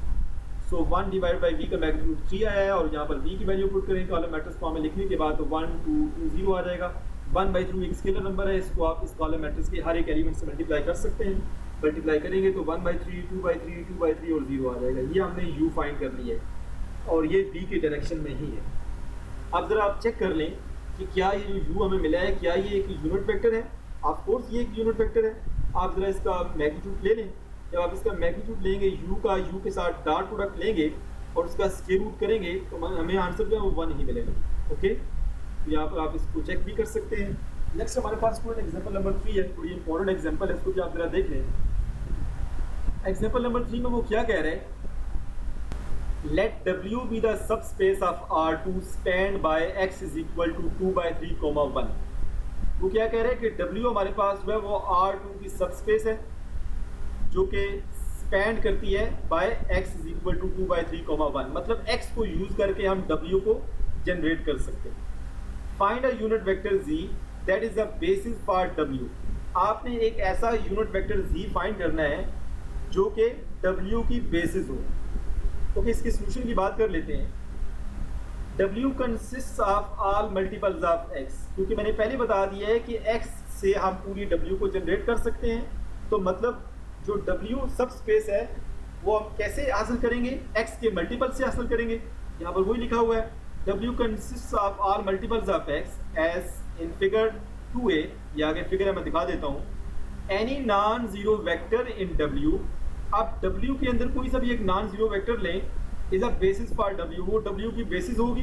सो 1 डिवाइड बाय v का मैग्नीट्यूड 3 आया है और यहाँ पर v की वैल्यू पुट करें कॉलम मैट्रिक्स फॉर्म में लिखने के बाद तो 1, 2, 2, 0 आ जाएगा। 1/3 एक स्केलर नंबर है, इसको आप इस कॉलम मैट्रिक्स के हर एक एलिमेंट से मल्टीप्लाई कर सकते हैं। मल्टीप्लाई करेंगे तो 1/3, 2/3, 2/3 और 0 आ जाएगा। ये हमने u फाइंड कर लिया है और ये v के डायरेक्शन में ही है। अब ज़रा आप चेक कर लें कि क्या ये जो u हमें मिला है क्या ये एक यूनिट वेक्टर है? ऑफ कोर्स ये एक यूनिट वेक्टर है। आप ज़रा इसका मैग्नीट्यूड ले लें। जब आप इसका मैग्नीट्यूड लेंगे u के साथ डॉट प्रोडक्ट लेंगे और उसका स्क्वायर रूट करेंगे तो हमें आंसर जो है वो 1 ही मिलेगा। ओके, यहाँ पर आप इसको चेक भी कर सकते हैं। नेक्स्ट हमारे पास स्टूडेंट एग्जांपल नंबर 3 है, थोड़ी इंपॉर्टेंट एग्जांपल है, इसको भी आप जरा देख लें। एग्जांपल नंबर 3 में वो क्या कह रहे हैं? Let W be the subspace of R2 spanned by x is equal to 2/3, 1। वो क्या कह रहे हैं कि W हमारे पास जो है वो R2 की सब स्पेस है जो कि स्पैन करती है by x is equal to 2/3, 1। मतलब x को यूज करके हम W को जनरेट कर सकते हैं। Find a unit vector z that is the basis for w। आपने एक ऐसा यूनिट वेक्टर z फाइंड करना है जो कि w की बेसिस हो। ओके, इसके सोल्यूशन की बात कर लेते हैं। w consist of all multiples of x, क्योंकि मैंने पहले बता दिया है कि x से हम पूरी w को जनरेट कर सकते हैं। तो मतलब जो w सब स्पेस है वो हम कैसे हासिल करेंगे, x के मल्टीपल से हासिल करेंगे। यहाँ पर वही लिखा हुआ है, w consist of all multiples of x as in figure 2a। ये आगे फिगर है, मैं दिखा देता हूँ। Any non zero vector in w, आप w के अंदर कोई सा भी एक नॉन जीरो वेक्टर लें, is a basis for w, वो w की बेसिस होगी।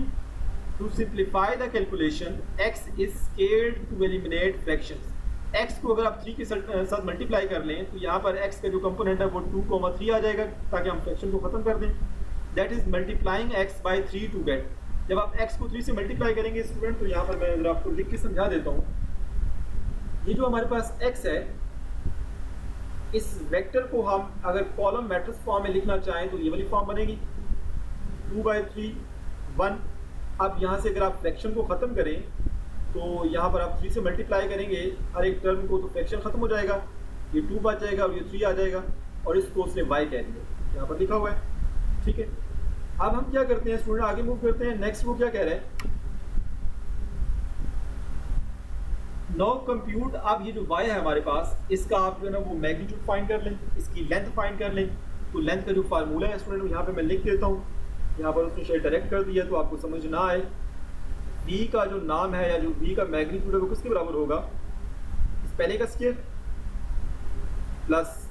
To simplify the calculation x is scaled to eliminate fractions. x को अगर आप 3 के साथ मल्टीप्लाई कर लें तो यहाँ पर x का जो कंपोनेंट है वो 2,3 आ जाएगा, ताकि हम फ्रैक्शन को खत्म कर दें। That is multiplying x by 3 to get. जब आप x को 3 से मल्टीप्लाई करेंगे स्टूडेंट, तो यहाँ पर मैं अगर आपको लिख के समझा देता हूँ। ये जो हमारे पास x है, इस वेक्टर को हम अगर कॉलम मैट्रिक्स फॉर्म में लिखना चाहें तो ये वाली फॉर्म बनेगी 2/3 1। अब यहाँ से अगर आप फ्रैक्शन को ख़त्म करें तो यहाँ पर आप 3 से मल्टीप्लाई करेंगे हर एक टर्म को, तो फ्रैक्शन ख़त्म हो जाएगा। ये 2 बच जाएगा और ये 3 आ जाएगा, और इसको उसने y कह दिया, यहाँ पर लिखा हुआ है। ठीक है, अब हम क्या करते हैं स्टूडेंट, आगे मूव करते हैं। नेक्स्ट वो क्या कह रहे हैं, नाउ कंप्यूट। अब ये जो y है हमारे पास, इसका आप जो है ना वो मैग्नीट्यूड फाइंड कर लें, इसकी लेंथ फाइंड कर लें। तो लेंथ का जो फार्मूला है स्टूडेंट, यहाँ पे मैं लिख देता हूँ। यहाँ पर उसने शायद डायरेक्ट कर दिया तो आपको समझ ना आए। v का जो नाम है या जो v का मैग्नीट्यूड है वो किसके बराबर होगा, इस पहले का स्क्वायर प्लस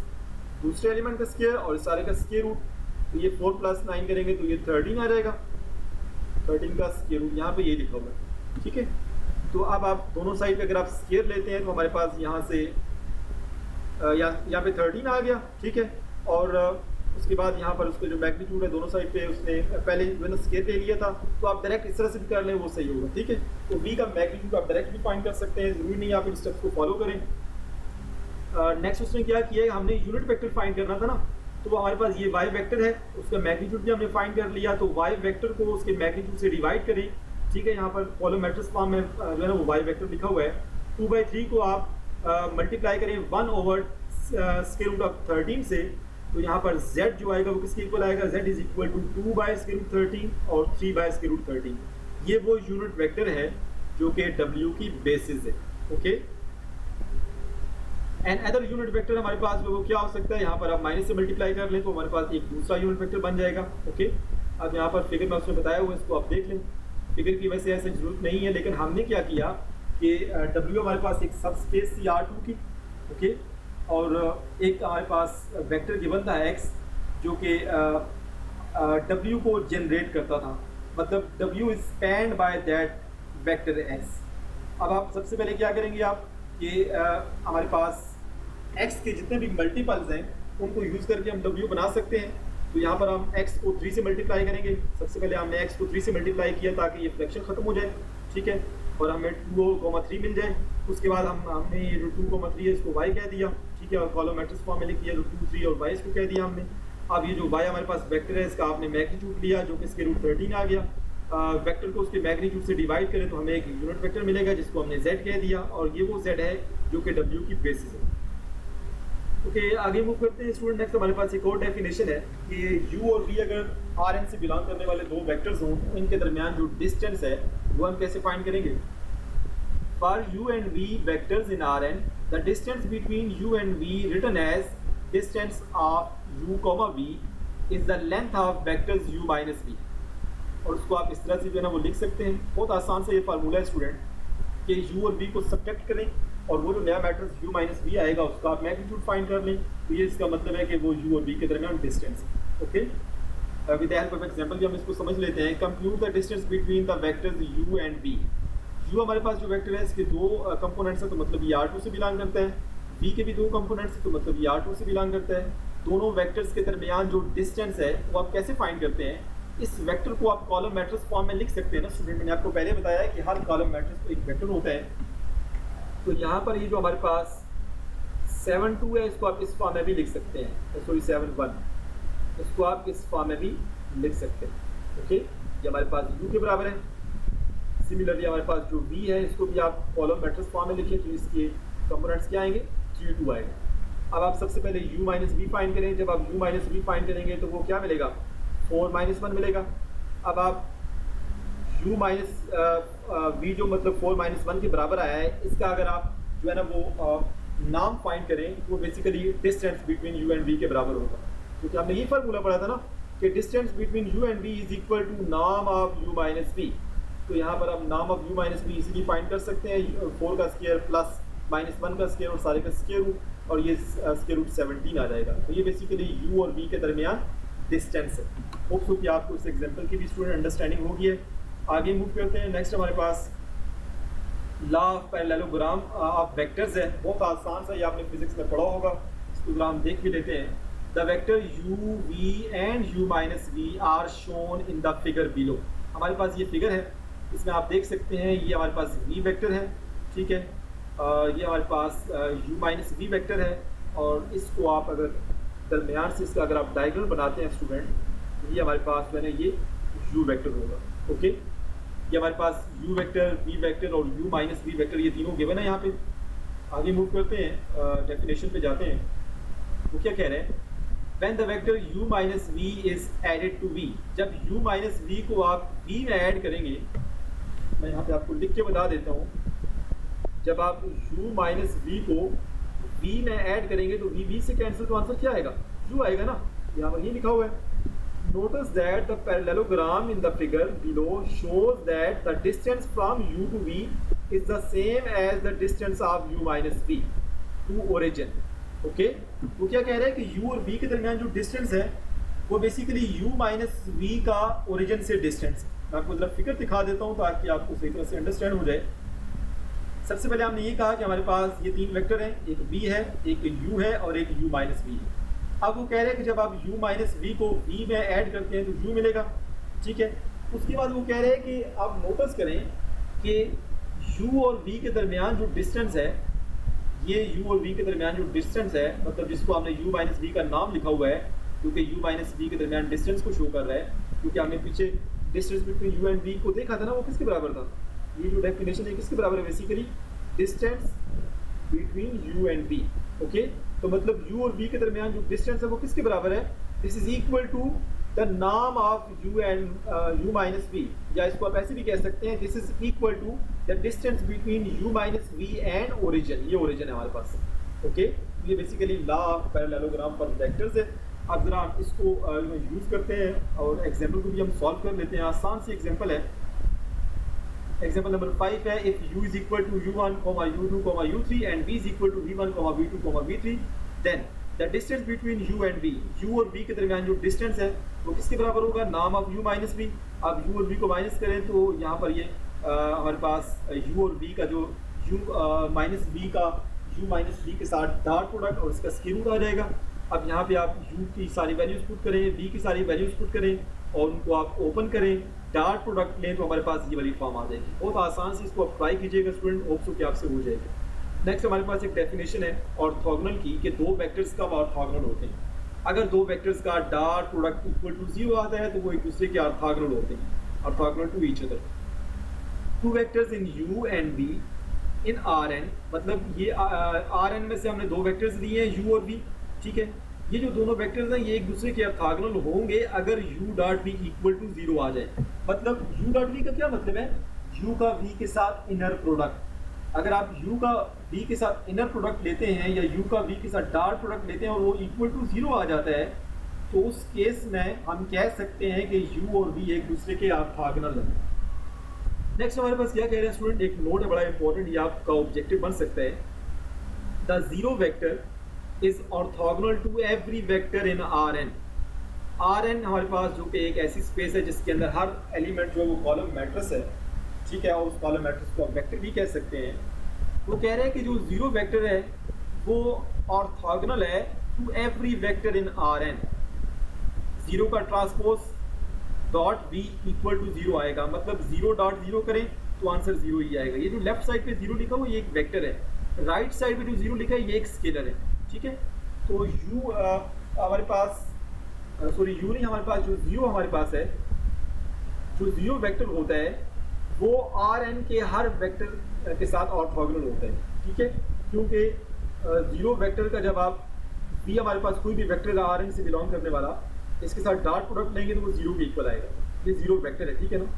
दूसरे एलिमेंट का स्क्वायर और इस सारे का स्क्वायर रूट। तो ये 4 + 9 करेंगे तो ये 13 आ जाएगा। 13 का स्क्वायर रूट यहाँ पे ये लिखा हुआ है। ठीक है, तो अब आप दोनों साइड पे अगर आप स्क्वायर लेते हैं तो हमारे पास यहाँ से यहाँ पे 13 आ गया। ठीक है, और उसके बाद यहाँ पर उसका जो मैग्नीट्यूड है दोनों साइड पे उसने पहले जो है ना स्क्वायर ले लिया था, तो आप डायरेक्ट इस तरह से भी कर लें, वो सही होगा। ठीक है, तो v का मैग्नीट्यूड आप डायरेक्ट भी फाइंड कर सकते हैं, ज़रूरी नहीं आप इन स्टेप्स को फॉलो करें। नेक्स्ट उसने क्या किया है, हमने यूनिट वेक्टर फाइंड करना था ना, तो हमारे पास ये y वेक्टर है, उसका मैग्नीट्यूड भी हमने फाइंड कर लिया। तो y वेक्टर को उसके मैग्नीट्यूड से डिवाइड करें। ठीक है, यहाँ पर कॉलम मैट्रिक्स फॉर्म में जो है ना वो y वेक्टर लिखा हुआ है। 2/3 को आप मल्टीप्लाई करें 1/√13 से, तो यहाँ पर z जो आएगा वो किसके इक्वल आएगा, z इज इक्वल टू 2/√13 और 3/√13। ये वो यूनिट वेक्टर है जो कि w की बेसिस है। Okay, and other unit vector हमारे पास वो क्या हो सकता है, यहाँ पर आप माइनस से मल्टीप्लाई कर लें तो हमारे पास एक दूसरा यूनिट वेक्टर बन जाएगा। ओके, अब यहाँ पर फिगर में उसने बताया हुआ है, इसको आप देख लें। फिगर की वैसे ऐसे जरूरत नहीं है, लेकिन हमने क्या किया कि w हमारे पास एक सब स्पेस थी R2 की। ओके, और एक हमारे पास वेक्टर गिवन था x जो कि w को जनरेट करता था, मतलब w is spend by that vector s। अब आप सबसे पहले क्या करेंगे आप कि हमारे पास x के जितने भी मल्टीपल्स हैं उनको यूज़ करके हम w बना सकते हैं। तो यहाँ पर हम x को 3 से मल्टीप्लाई करेंगे। सबसे पहले हमने x को 3 से मल्टीप्लाई किया ताकि ये फ्रैक्शन ख़त्म हो जाए। ठीक है, और हमें 2,3 मिल जाए। उसके बाद हमने ये जो 2,3 है इसको y कह दिया। ठीक है, और कॉलम मैट्रिक्स फॉर्म में लिख दिया, जो 2, 3 और y इसको कह दिया हमने। अब ये जो y हमारे पास वेक्टर है, इसका आपने मैग्नीट्यूड लिया जो कि इसके √13 आ गया। वेक्टर को उसके मैग्नीट्यूड से डिवाइड करें तो हमें एक यूनिट वेक्टर मिलेगा जिसको हमने z कह दिया, और ये वो z है जो कि w की बेसिस है। ओके, आगे मूव करते हैं स्टूडेंट। नेक्स्ट हमारे पास एक और डेफिनेशन है कि u और v अगर Rn से बिलोंग करने वाले दो वेक्टर्स हों तो इनके दरमियान जो डिस्टेंस है वो हम कैसे फाइंड करेंगे। For u and v vectors in Rn, the distance between u and v written as distance of u, v is the length of vectors u minus v। और उसको आप इस तरह से जो है ना वो लिख सकते हैं। बहुत आसान से ये फार्मूला है स्टूडेंट कि u और v को सब्ट्रैक्ट करें और वो जो नया मैट्रिक्स u माइनस v आएगा उसका आप मैग्नीट्यूड फाइंड कर लें। तो ये इसका मतलब है कि वो u और v के दरमियान डिस्टेंस है। Okay, with the help of example भी हम इसको समझ लेते हैं। Compute the distance between the vectors u and v। u हमारे पास जो वेक्टर है इसके दो कंपोनेंट्स हैं, तो मतलब ये R2 से बिलोंग करता है। v के भी दो कंपोनेंट्स हैं, तो मतलब ये R2 से बिलोंग करता है। दोनों वेक्टर्स के दरमियान जो डिस्टेंस है वो आप कैसे फाइंड करते हैं। इस वेक्टर को आप कॉलम मैट्रिक्स फॉर्म में लिख सकते हैं ना स्टूडेंट। मैंने आपको पहले बताया है कि हर कॉलम मैट्रिक्स एक वेक्टर होता है। तो यहाँ पर ये जो हमारे पास 7-2 है इसको आप इस फॉर्म में भी लिख सकते हैं, सॉरी 7-1 इसको आप इस फॉर्म में भी लिख सकते हैं। ओके, ये हमारे पास u के बराबर है। सिमिलरली हमारे पास जो v है इसको भी आप कॉलम मैट्रिक्स फॉर्म में लिखिए, तो इसके कंपोनेंट्स क्या आएंगे, 3 2 आएगा। अब आप सबसे पहले u माइनस वी फाइंड करें। जब आप u माइनस वी फाइंड करेंगे तो वो क्या मिलेगा, 4 माइनस 1 मिलेगा। अब आप u माइनस वी जो मतलब 4 माइनस 1 के बराबर आया है, इसका अगर आप जो है ना वो नाम फाइंड करें तो वो basically distance between u and v के बराबर होगा, क्योंकि हमने ये फार्मूला पढ़ा था ना कि distance between u and v is equal to नाम ऑफ u माइनस v। तो यहाँ पर हम नाम ऑफ u माइनस v इसीलिए फाइंड कर सकते हैं, 4 का स्क्वायर प्लस माइनस 1 का स्क्वायर और सारे का स्क्वायर रूट, और ये स्क्वायर रूट 17 आ जाएगा। तो ये बेसिकली u और v के दरमियान डिस्टेंस है। होप सो कि आपको इस एग्जाम्पल की भी स्टूडेंट अंडरस्टैंडिंग होगी है। आगे मूव करते हैं। नेक्स्ट हमारे पास law of parallelogram of vectors है। बहुत आसान सा, ये आपने फिजिक्स में पढ़ा होगा, इसको जरा हम देख भी लेते हैं। The vector u v and u minus v are shown in the figure below. हमारे पास ये फिगर है, इसमें आप देख सकते हैं ये हमारे पास v वेक्टर है, ठीक है, ये हमारे पास u माइनस v वेक्टर है, और इसको आप अगर दरमियान से इसका अगर आप डायग्राम बनाते हैं स्टूडेंट, ये हमारे पास जो है ये u वेक्टर होगा। ओके, ये हमारे पास u वेक्टर, v वेक्टर और u माइनस v वेक्टर ये तीनों गिवन है यहाँ पे। आगे मूव करते हैं, डेफिनेशन पे जाते हैं। वो क्या कह रहे हैं, When the vector u minus v is added to v, जब u minus v को आप v में ऐड करेंगे, मैं यहाँ पे आपको लिख के बता देता हूँ, जब आप u minus v को v में ऐड करेंगे तो v से कैंसिल, तो आंसर क्या आएगा, u आएगा ना, यहाँ पर ये लिखा हुआ है। Notice that the parallelogram in the figure below shows that the distance from u to v is the same as the distance of u minus v to origin। Okay, वो क्या कह रहा है कि u और v के दरमियान जो डिस्टेंस है वो बेसिकली u माइनस v का ओरिजिन से डिस्टेंस है। मैं आपको जरा फिगर दिखा देता हूँ ताकि आपको सही तरह से अंडरस्टैंड हो जाए। सबसे पहले हमने ये कहा कि हमारे पास ये 3 वेक्टर हैं, एक v है, एक u है और एक u माइनस v है। अब वो कह रहे हैं कि जब आप u माइनस v को v में ऐड करते हैं तो u मिलेगा, ठीक है। उसके बाद वो कह रहे हैं कि आप नोटिस करें कि u और v के दरमियान जो डिस्टेंस है, ये u और v के दरमियान जो डिस्टेंस है, मतलब जिसको हमने u माइनस v का नाम लिखा हुआ है, क्योंकि u माइनस v के दरमियान डिस्टेंस को शो कर रहा है, क्योंकि हमने पीछे distance between u and v को देखा था ना, वो किसके बराबर था, ये जो डेफिनेशन है किसके बराबर है, basically distance between u and v। Okay, तो मतलब u और v के दरमियान जो डिस्टेंस है वो किसके बराबर है, this is equal to the नाम of u and u minus v, या इसको आप ऐसे भी कह सकते हैं, this is equal to the distance between u minus v and origin. ये ओरिजिन है हमारे पास। ओके, ये basically law of parallelogram for vectors है। अब जरा हम इसको यूज़ करते हैं और एग्जाम्पल को भी हम सॉल्व कर लेते हैं। आसान सी एग्जाम्पल है, एग्जाम्पल नंबर 5 है, if u is equal to u1, u2, u3 and v is equal to v1, v2, v3, then the distance between u and v, u और v के दरमियान जो डिस्टेंस है वो किसके बराबर होगा, नाम ऑफ u माइनस v। अब u और v को माइनस करें तो यहाँ पर ये हमारे पास u और v का जो u माइनस v का u माइनस v के साथ डॉट प्रोडक्ट और इसका स्क्वायर रूट आ जाएगा। अब यहाँ पे आप u की सारी वैल्यूज पुट करें, v की सारी वैल्यूज पुट करें और उनको आप ओपन करें, डॉट प्रोडक्ट लें तो हमारे पास ये वाली फॉर्म आ जाएगी। बहुत आसान से इसको आप ट्राई कीजिएगा स्टूडेंट, होप सो कि आपसे हो जाएगा। नेक्स्ट हमारे पास एक डेफिनेशन है ऑर्थोगोनल की, कि दो वेक्टर्स कब ऑर्थोगोनल होते हैं। अगर दो वेक्टर्स का डॉट प्रोडक्ट इक्वल टू 0 आता है तो वो एक दूसरे के ऑर्थोगोनल होते हैं, orthogonal to each other. Two vectors in u and v in Rn, मतलब ये Rn में से हमने दो वेक्टर्स लिए हैं u और v, ठीक है। ये जो दोनों वेक्टर्स हैं ये एक दूसरे के ऑर्थोगोनल होंगे अगर u dot v equal to 0 आ जाए। मतलब u डॉट v का क्या मतलब है, u का v के साथ इनर प्रोडक्ट। अगर आप u का v के साथ इनर प्रोडक्ट लेते हैं या u का v के साथ डॉट प्रोडक्ट लेते हैं और वो इक्वल टू 0 आ जाता है, तो उस केस में हम कह सकते हैं कि u और v एक दूसरे के ऑर्थोगोनल हैं। नेक्स्ट हमारे पास क्या कह रहे हैं स्टूडेंट, एक नोट है बड़ा इंपॉर्टेंट, ये आपका ऑब्जेक्टिव बन सकता है। The zero vector is orthogonal to every vector in Rn। Rn हमारे पास जो कि एक ऐसी स्पेस है जिसके अंदर हर एलिमेंट जो है वो कॉलम मैट्रिक्स है, ठीक है, और उस कॉलम मैट्रिक्स को आप वेक्टर भी कह सकते हैं। वो कह रहे हैं कि जो जीरो वेक्टर है वो ऑर्थोगोनल है to every vector in Rn। Zero का transpose dot v equal to 0 आएगा, मतलब 0 डॉट 0 करें तो आंसर 0 ही आएगा। ये जो लेफ्ट साइड पे 0 लिखा हुआ ये एक वेक्टर है, राइट साइड पे जो 0 लिखा है ये एक स्केलर है, ठीक है। तो u हमारे पास सॉरी u नहीं, हमारे पास जो 0 हमारे पास है, जो 0 वेक्टर होता है वो आर एन के हर वेक्टर के साथ ऑर्थोगोनल होते हैं, ठीक है, क्योंकि जीरो वेक्टर का जब आप भी हमारे पास कोई भी वेक्टर आर एन से बिलोंग करने वाला इसके साथ डॉट प्रोडक्ट लेंगे तो वो जीरो के इक्वल आएगा। ये जीरो वेक्टर है, ठीक है ना।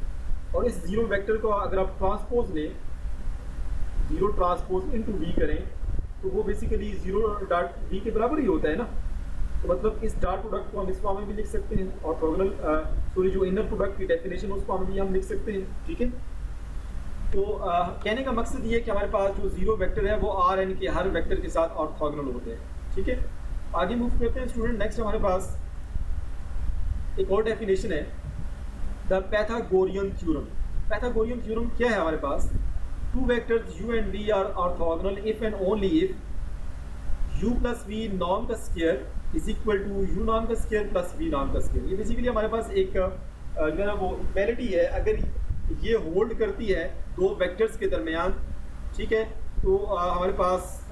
और इस जीरो वेक्टर को अगर आप ट्रांसपोज लें, जीरो ट्रांसपोज इनटू वी करें तो वो बेसिकली जीरो डॉट वी के बराबर ही होता है ना। तो मतलब इस डॉट प्रोडक्ट को हम इस फॉर्म में भी लिख सकते हैं, ऑर्थोगोनल सॉरी जो इनर प्रोडक्ट की डेफिनेशन उस फॉर्म में भी हम लिख सकते हैं, ठीक है। तो कहने का मकसद ये है कि हमारे पास जो जीरो वेक्टर है वो आर एन के हर वेक्टर के साथ ऑर्थोगोनल होते हैं, ठीक है। आगे मूव करते हैं स्टूडेंट। नेक्स्ट हमारे पास एक और डेफिनेशन है, the Pythagorean theorem. Pythagorean theorem क्या है हमारे पास, two vectors u and v are orthogonal if and only if u plus v norm का square is equal to u norm का स्क्वायर प्लस v norm का square. ये basically हमारे पास एक जो है ना वो इक्वालिटी है, अगर ये होल्ड करती है दो वेक्टर्स के दरमियान, ठीक है, तो हमारे पास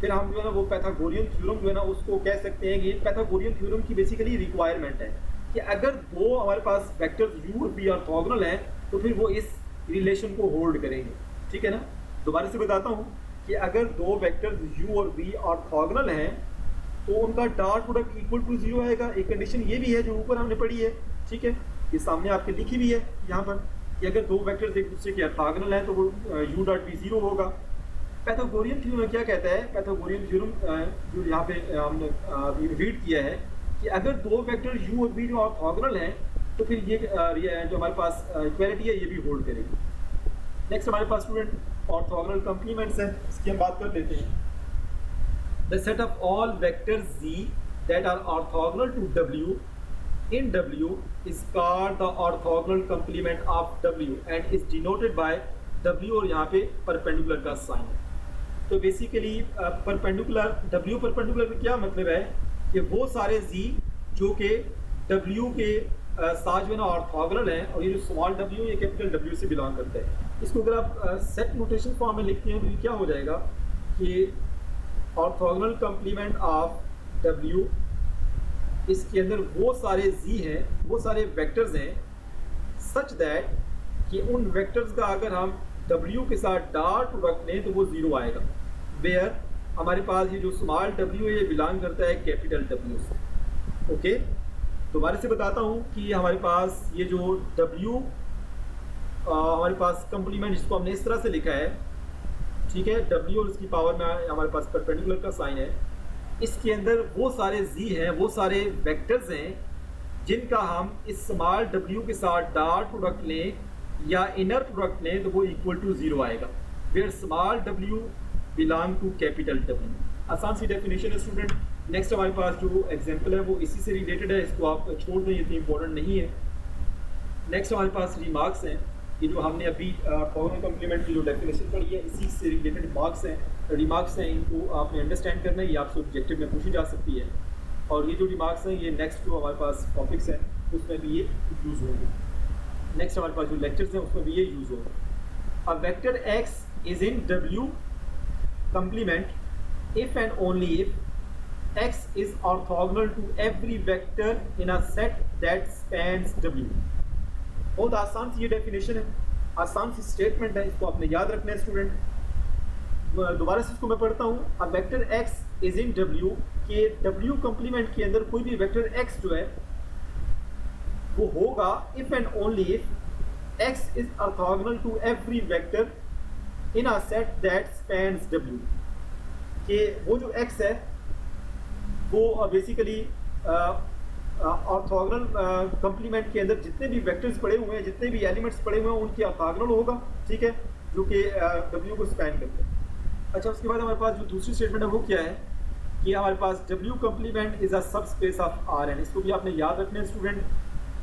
फिर हम जो है ना वो पैथागोरियन थ्योरम जो है ना उसको कह सकते हैं कि पैथागोरियन थ्योरम की बेसिकली रिक्वायरमेंट है कि अगर दो हमारे पास वेक्टर्स u और v ऑर्थोगोनल हैं तो फिर वो इस रिलेशन को होल्ड करेंगे, ठीक है ना। दोबारा से बताता हूँ कि अगर दो वेक्टर्स u और v ऑर्थोगोनल हैं तो उनका dot product equal to zero आएगा। एक कंडीशन ये भी है जो ऊपर हमने पढ़ी है, ठीक है, ये सामने आपके लिखी भी है यहाँ पर कि अगर दो वेक्टर्स एक दूसरे के ऑर्थोगोनल हैं तो वो u डॉट v जीरो होगा। पैथागोरियन थ्योरम क्या कहता है, पैथागोरियन थ्योरम जो यहाँ पे हमने रीड किया है कि अगर दो वेक्टर u और v जो ऑर्थोगोनल हैं तो फिर ये जो हमारे पास इक्वालिटी है ये भी होल्ड करेगी। नेक्स्ट हमारे पास स्टूडेंट ऑर्थोगोनल कंप्लीमेंट्स है, इसकी हम बात कर लेते हैं। The set of all vectors z that are orthogonal to w in w is called the orthogonal complement of w and is denoted by w और यहाँ पे परपेंडिकुलर का साइन है। तो बेसिकली परपेंडिकुलर w परपेंडिकुलर का क्या मतलब है कि वो सारे z जो कि w के साथ जो है ना ऑर्थोगोनल हैं और ये जो स्मॉल w ये कैपिटल w से बिलोंग करता है। इसको अगर आप सेट नोटेशन फॉर्म में लिखते हैं तो ये क्या हो जाएगा कि ऑर्थोगोनल कंप्लीमेंट ऑफ w, इसके अंदर वो सारे z हैं, वो सारे वेक्टर्स हैं सच दैट कि उन वेक्टर्स का अगर हम w के साथ डॉट प्रोडक्ट लें तो वो जीरो आएगा, वेयर हमारे पास ये जो स्मॉल w है ये बिलोंग करता है कैपिटल w से। ओके, दोबारा से बताता हूँ कि हमारे पास ये जो w हमारे पास कंप्लीमेंट जिसको हमने इस तरह से लिखा है, ठीक है, w और इसकी पावर में हमारे पास परपेंडिकुलर का साइन है, इसके अंदर वो सारे z हैं, वो सारे वेक्टर्स हैं जिनका हम इस स्मॉल w के साथ डॉट प्रोडक्ट लें या इनर प्रोडक्ट लें तो वो इक्वल टू जीरो आएगा, where small w belong to capital w। आसान सी डेफिनेशन है स्टूडेंट। नेक्स्ट हमारे पास जो एग्जांपल है वो इसी से रिलेटेड है, इसको आप छोड़ दें, इतनी इंपॉर्टेंट नहीं है। नेक्स्ट हमारे पास रिमार्क्स हैं, ये जो हमने अभी ऑर्थोगोनल कंप्लीमेंट की जो डेफिनेशन पढ़ी है इसी से रिलेटेड रिमार्क्स हैं, इनको आपने अंडरस्टैंड करना है, ये आपसे ऑब्जेक्टिव में पूछी जा सकती है। और ये जो रिमार्क्स हैं ये नेक्स्ट जो हमारे पास टॉपिक्स हैं उसमें भी ये यूज़ होंगे, नेक्स्ट हमारे पास जो लेक्चर्स हैं उसमें भी ये यूज़ होगा। A vector x is in w complement if and only if x is orthogonal to every vector in a set that spans w। बहुत आसान सी ये डेफिनेशन है, आसान सी स्टेटमेंट है, इसको आपने याद रखना है स्टूडेंट। दोबारा से इसको मैं पढ़ता हूँ। अब vector x is in w के w कंप्लीमेंट के अंदर कोई भी वेक्टर x जो है वो होगा if and only if x is orthogonal to every vector in a set that spans w, कि वो जो x है वो बेसिकली ऑर्थोगोनल कंप्लीमेंट के अंदर जितने भी वेक्टर्स पड़े हुए हैं, जितने भी एलिमेंट्स पड़े हुए हैं उनके ऑर्थोगोनल होगा, ठीक है, जो कि w को स्पैन करते हैं। अच्छा, उसके बाद हमारे पास जो दूसरी स्टेटमेंट है वो क्या है कि हमारे पास w कंप्लीमेंट इज अ सब स्पेस ऑफ Rn, इसको भी आपने याद रखना है स्टूडेंट।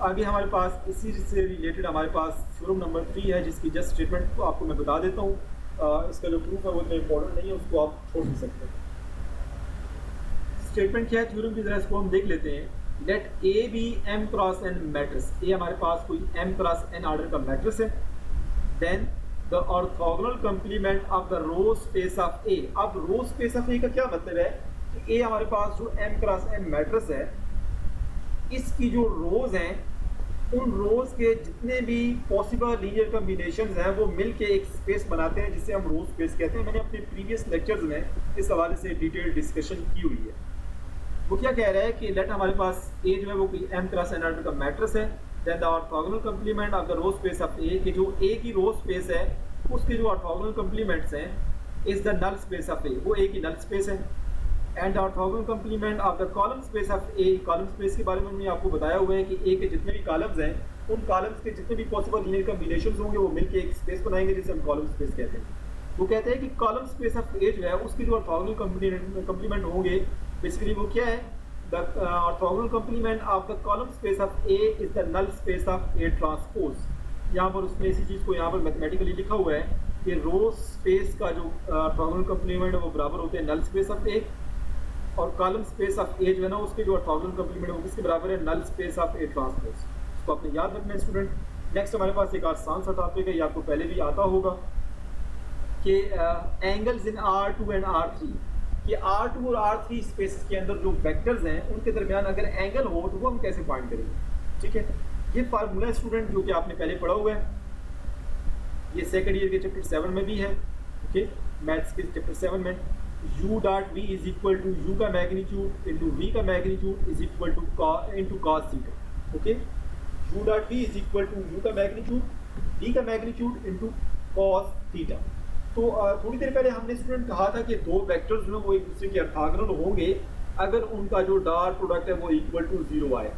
आगे हमारे पास इसी से रिलेटेड हमारे पास थ्योरम नंबर 3 है जिसकी जस्ट स्टेटमेंट आपको मैं बता देता हूँ। इसका जो प्रूफ है वो इतना इंपॉर्टेंट नहीं है, उसको आप छोड़ भी सकते हैं। स्टेटमेंट क्या है थ्योरम की, जरा इसको हम देख लेते हैं। Let A be m cross n matrix, A हमारे पास कोई m क्रॉस n ऑर्डर का मैट्रिक्स है, then the orthogonal complement of the row space of A. अब रो स्पेस ऑफ ए का क्या मतलब है कि ए हमारे पास जो m क्रॉस n मैट्रिक्स है इसकी जो रोज हैं उन रोज के जितने भी पॉसिबल लीनियर कम्बिनेशंस हैं वो मिल के एक स्पेस बनाते हैं जिसे हम रो स्पेस कहते हैं। मैंने अपने प्रीवियस लेक्चर्स में इस हवाले से डिटेल डिस्कशन की हुई है। वो क्या कह रहा है कि लेट हमारे पास ए जो है वो कोई m क्रॉस n का मैट्रिक्स है, then the orthogonal complement of the row space of A, कि जो ए की रो स्पेस है उसके जो ऑर्थोगोनल कंप्लीमेंट्स हैं is the null space of A, वो ए की नल स्पेस है। And orthogonal complement of the column space of A, column space के बारे में मैंने आपको बताया हुआ है कि ए के जितने भी कॉलम्स हैं उन कॉलम्स के जितने भी पॉसिबल लीनियर कम्बिनेशंस होंगे वो मिलके एक स्पेस बनाएंगे जिसे हम कॉलम स्पेस कहते हैं। वो कहते हैं कि कॉलम स्पेस ऑफ ए जो है उसके जो ऑर्थोगोनल कंप्लीमेंट होंगे बेसिकली वो क्या है, the orthogonal complement of the column space of A is the null space of A transpose. यहाँ पर उसने इसी चीज़ को यहाँ पर मैथमेटिकली लिखा हुआ है कि रो स्पेस का जो ऑर्थोगोनल कंप्लीमेंट है वो बराबर होते हैं नल स्पेस ऑफ ए, और कॉलम स्पेस ऑफ ए जो है ना उसके जो ऑर्थोगोनल कंप्लीमेंट है वो किसके बराबर है, null space of A transpose. इसको आपने याद रखना है स्टूडेंट। नेक्स्ट हमारे पास एक आसान सा टॉपिक है, ये आपको पहले भी आता होगा कि angles in R2 and R3, कि R2 और R3 स्पेस के अंदर जो वेक्टर्स हैं उनके दरमियान अगर एंगल हो तो वो हम कैसे फाइंड करेंगे। ठीक है, ये फार्मूला स्टूडेंट जो कि आपने पहले पढ़ा हुआ है, ये सेकंड ईयर के चैप्टर 7 में भी है। ओके, मैथ्स के चैप्टर 7 में u dot v is equal to u का मैग्नीट्यूड इंटू v का magnitude is equal to into cos theta. Okay, u dot v is equal to u का magnitude v का magnitude into cos theta. तो थोड़ी देर पहले हमने student कहा था कि दो वेक्टर्स जो हैं वो एक दूसरे के ऑर्थोगोनल होंगे अगर उनका जो डॉट प्रोडक्ट है वो इक्वल टू 0 आए।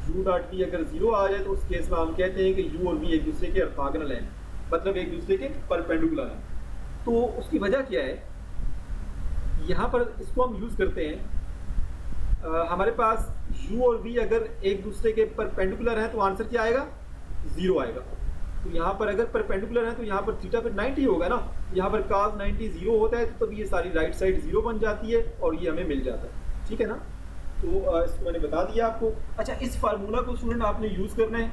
u डॉट v अगर 0 आ जाए तो उस केस में हम कहते हैं कि u और v एक दूसरे के ऑर्थोगोनल हैं, मतलब एक दूसरे के परपेंडिकुलर हैं। तो उसकी वजह क्या है, यहाँ पर इसको हम यूज़ करते हैं, हमारे पास u और v अगर एक दूसरे के परपेंडिकुलर हैं तो आंसर क्या आएगा, 0 आएगा। तो यहाँ पर अगर परपेंडिकुलर है तो यहाँ पर थीटा पर 90 होगा ना, यहाँ पर cos 90 0 होता है तो तब ये सारी राइट साइड 0 बन जाती है और ये हमें मिल जाता है। ठीक है ना, तो इसको मैंने बता दिया आपको। अच्छा, इस फार्मूला को स्टूडेंट आपने यूज़ करना है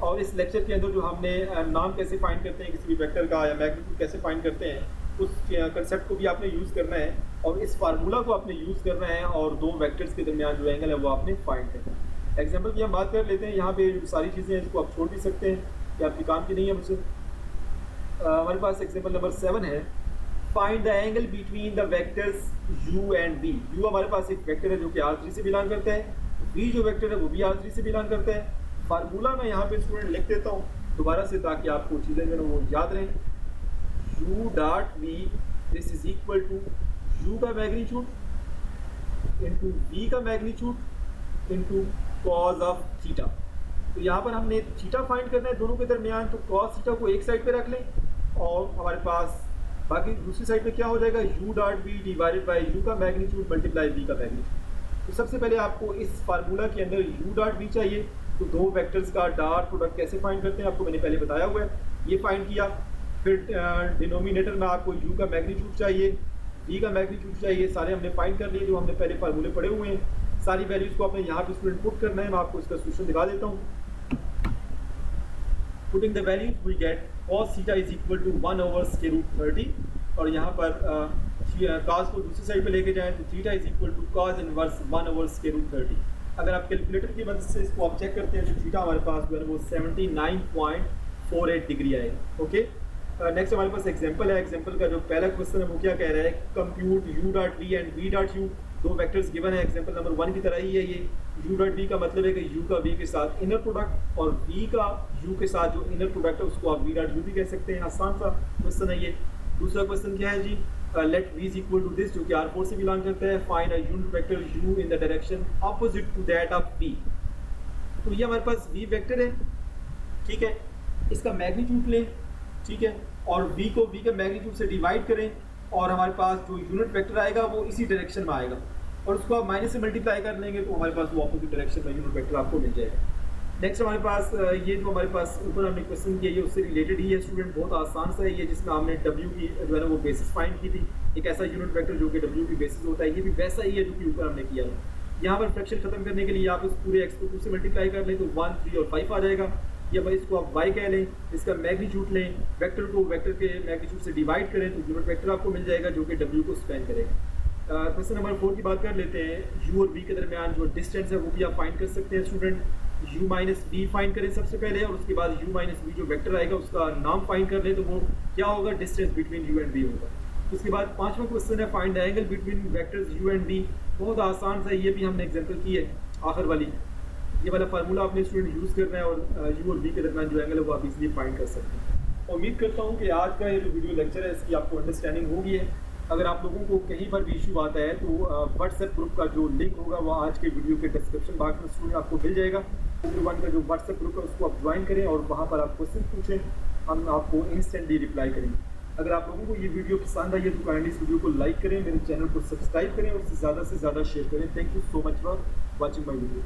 और इस लेक्चर के अंदर जो हमने नाम कैसे फाइंड करते हैं किसी भी वेक्टर का या मैग्नीट्यूड कैसे फाइंड करते हैं उस कंसेप्ट को भी आपने यूज़ करना है और इस फार्मूला को आपने यूज़ करना है और दो वेक्टर्स के दरमियान जो एंगल है वो आपने फाइंड करना है। एग्जाम्पल की हम बात कर लेते हैं, यहाँ पे सारी चीज़ें हैं इसको आप छोड़ भी सकते हैं कि आपकी काम की नहीं है मुझसे। हमारे पास एग्जाम्पल नंबर 7 है, find the angle between the vectors u and v। u हमारे पास एक वेक्टर है जो कि R3 से बिलोंग करता है, v जो वेक्टर है वो भी R3 से बिलोंग करता है। फार्मूला मैं यहाँ पे स्टूडेंट लिख देता हूँ दोबारा से ताकि आपको चीज़ें जो है वो याद रहें। u dot v this is equal to u का मैग्नीट्यूड इंटू v का magnitude into cos of theta. तो यहाँ पर हमने थीटा फाइंड करना है दोनों के दरमियान, तो कॉस थीटा को एक साइड पे रख लें और हमारे पास बाकी दूसरी साइड पे क्या हो जाएगा, u dot v divided by u का मैग्नीट्यूड मल्टीप्लाई v का मैग्नीट्यूड। तो सबसे पहले आपको इस फार्मूला के अंदर u डॉट v चाहिए, तो दो वेक्टर्स का डॉट प्रोडक्ट कैसे फाइंड करते हैं आपको मैंने पहले बताया हुआ है, ये फाइंड किया। फिर डिनोमिनेटर में आपको u का मैग्नीट्यूड चाहिए, v का मैग्नीट्यूड चाहिए, सारे हमने फाइंड कर लिए जो हमने पहले फार्मूले पढ़े हुए हैं। सारी वैल्यूज़ को आपने यहाँ पे स्टूडेंट पुट करना है, मैं आपको इसका सोल्यूशन दिखा देता हूँ। Putting the values we get cos theta is equal to 1/√30 और यहाँ पर cos को दूसरी साइड पे लेके जाएं तो theta is equal to cos inverse 1/√30। अगर आप कैलकुलेटर की मदद से इसको आप चेक करते हैं तो थीटा हमारे पास जो है वो 79.48 डिग्री आएगा। ओके, नेक्स्ट हमारे पास एग्जांपल है। एग्जांपल का जो पहला क्वेश्चन है वो क्या कह रहा है, compute u dot v and v dot u। दो वेक्टर्स गिवन है एग्जांपल नंबर 1 की तरह ही है ये। u डॉट v का मतलब है कि u का v के साथ इनर प्रोडक्ट और v का u के साथ जो इनर प्रोडक्ट है उसको आप v डॉट u भी कह सकते हैं। आसान सा क्वेश्चन है ये। दूसरा क्वेश्चन क्या है जी, let v is equal to this जो कि R4 से बिलोंग करता है, find a unit vector u in the direction opposite to that of v। तो ये हमारे पास v वेक्टर है, ठीक है, इसका मैग्नीट्यूड लें, ठीक है, और v को v के मैग्नीट्यूड से डिवाइड करें और हमारे पास जो यूनिट वेक्टर आएगा वो इसी डायरेक्शन में आएगा और उसको आप माइनस से मल्टीप्लाई कर लेंगे तो हमारे पास वो ऑपोजिट डायरेक्शन में यूनिट वेक्टर आपको मिल जाएगा। नेक्स्ट हमारे पास ये जो हमारे पास ऊपर हमने क्वेश्चन किया ये उससे रिलेटेड ही है स्टूडेंट, बहुत आसान सा है ये, जिसमें हमने w की जो है ना वो बेसिस फाइंड की थी। एक ऐसा यूनिट वेक्टर जो कि w की बेसिस होता है, ये भी वैसा ही है जो कि ऊपर हमने किया है। यहाँ पर फ्रैक्शन खत्म करने के लिए आप इस पूरे x को 2 से मल्टीप्लाई कर लें तो 1, 3 और 5 आ जाएगा। या भाई इसको आप y कह लें, इसका मैग्नीट्यूड लें, वेक्टर को वेक्टर के मैग्नीट्यूड से डिवाइड करें तो यूनिट वेक्टर आपको मिल जाएगा जो कि w को स्पेन करेगा। क्वेश्चन नंबर 4 की बात कर लेते हैं। u और v के दरमियान जो डिस्टेंस है वो भी आप फाइंड कर सकते हैं student. u minus B find करें सबसे पहले, और उसके बाद u माइनस बी जो वेक्टर आएगा उसका नाम फाइंड कर लें, तो वो क्या होगा, distance between u and b होगा। उसके बाद पांचवा क्वेश्चन है find the angle between vectors u and b। बहुत आसान सा, ये भी हमने एग्जांपल की है आखिर वाली। ये वाला फार्मूला आपने स्टूडेंट यूज़ करना है और u और b के दरमियान जो एंगल है वो आप इजीली फाइंड कर सकते हैं। उम्मीद करता हूँ कि आज का ये जो वीडियो लेक्चर है इसकी आपको अंडरस्टैंडिंग होगी है। अगर आप लोगों को कहीं पर भी इशू आता है तो व्हाट्सएप ग्रुप का जो लिंक होगा वो आज के वीडियो के डिस्क्रिप्शन बॉक्स में स्टूडेंट आपको मिल जाएगा। ग्रुप 1 का जो व्हाट्सएप ग्रुप है उसको आप ज्वाइन करें और वहाँ पर आप क्वेश्चन पूछें, हम आपको इंस्टेंटली रिप्लाई करेंगे। अगर आप लोगों को ये वीडियो पसंद आई है तो काइंडली इस वीडियो को लाइक करें, मेरे चैनल को सब्सक्राइब करें और ज़्यादा से ज़्यादा शेयर करें। Thank you so much for watching my video.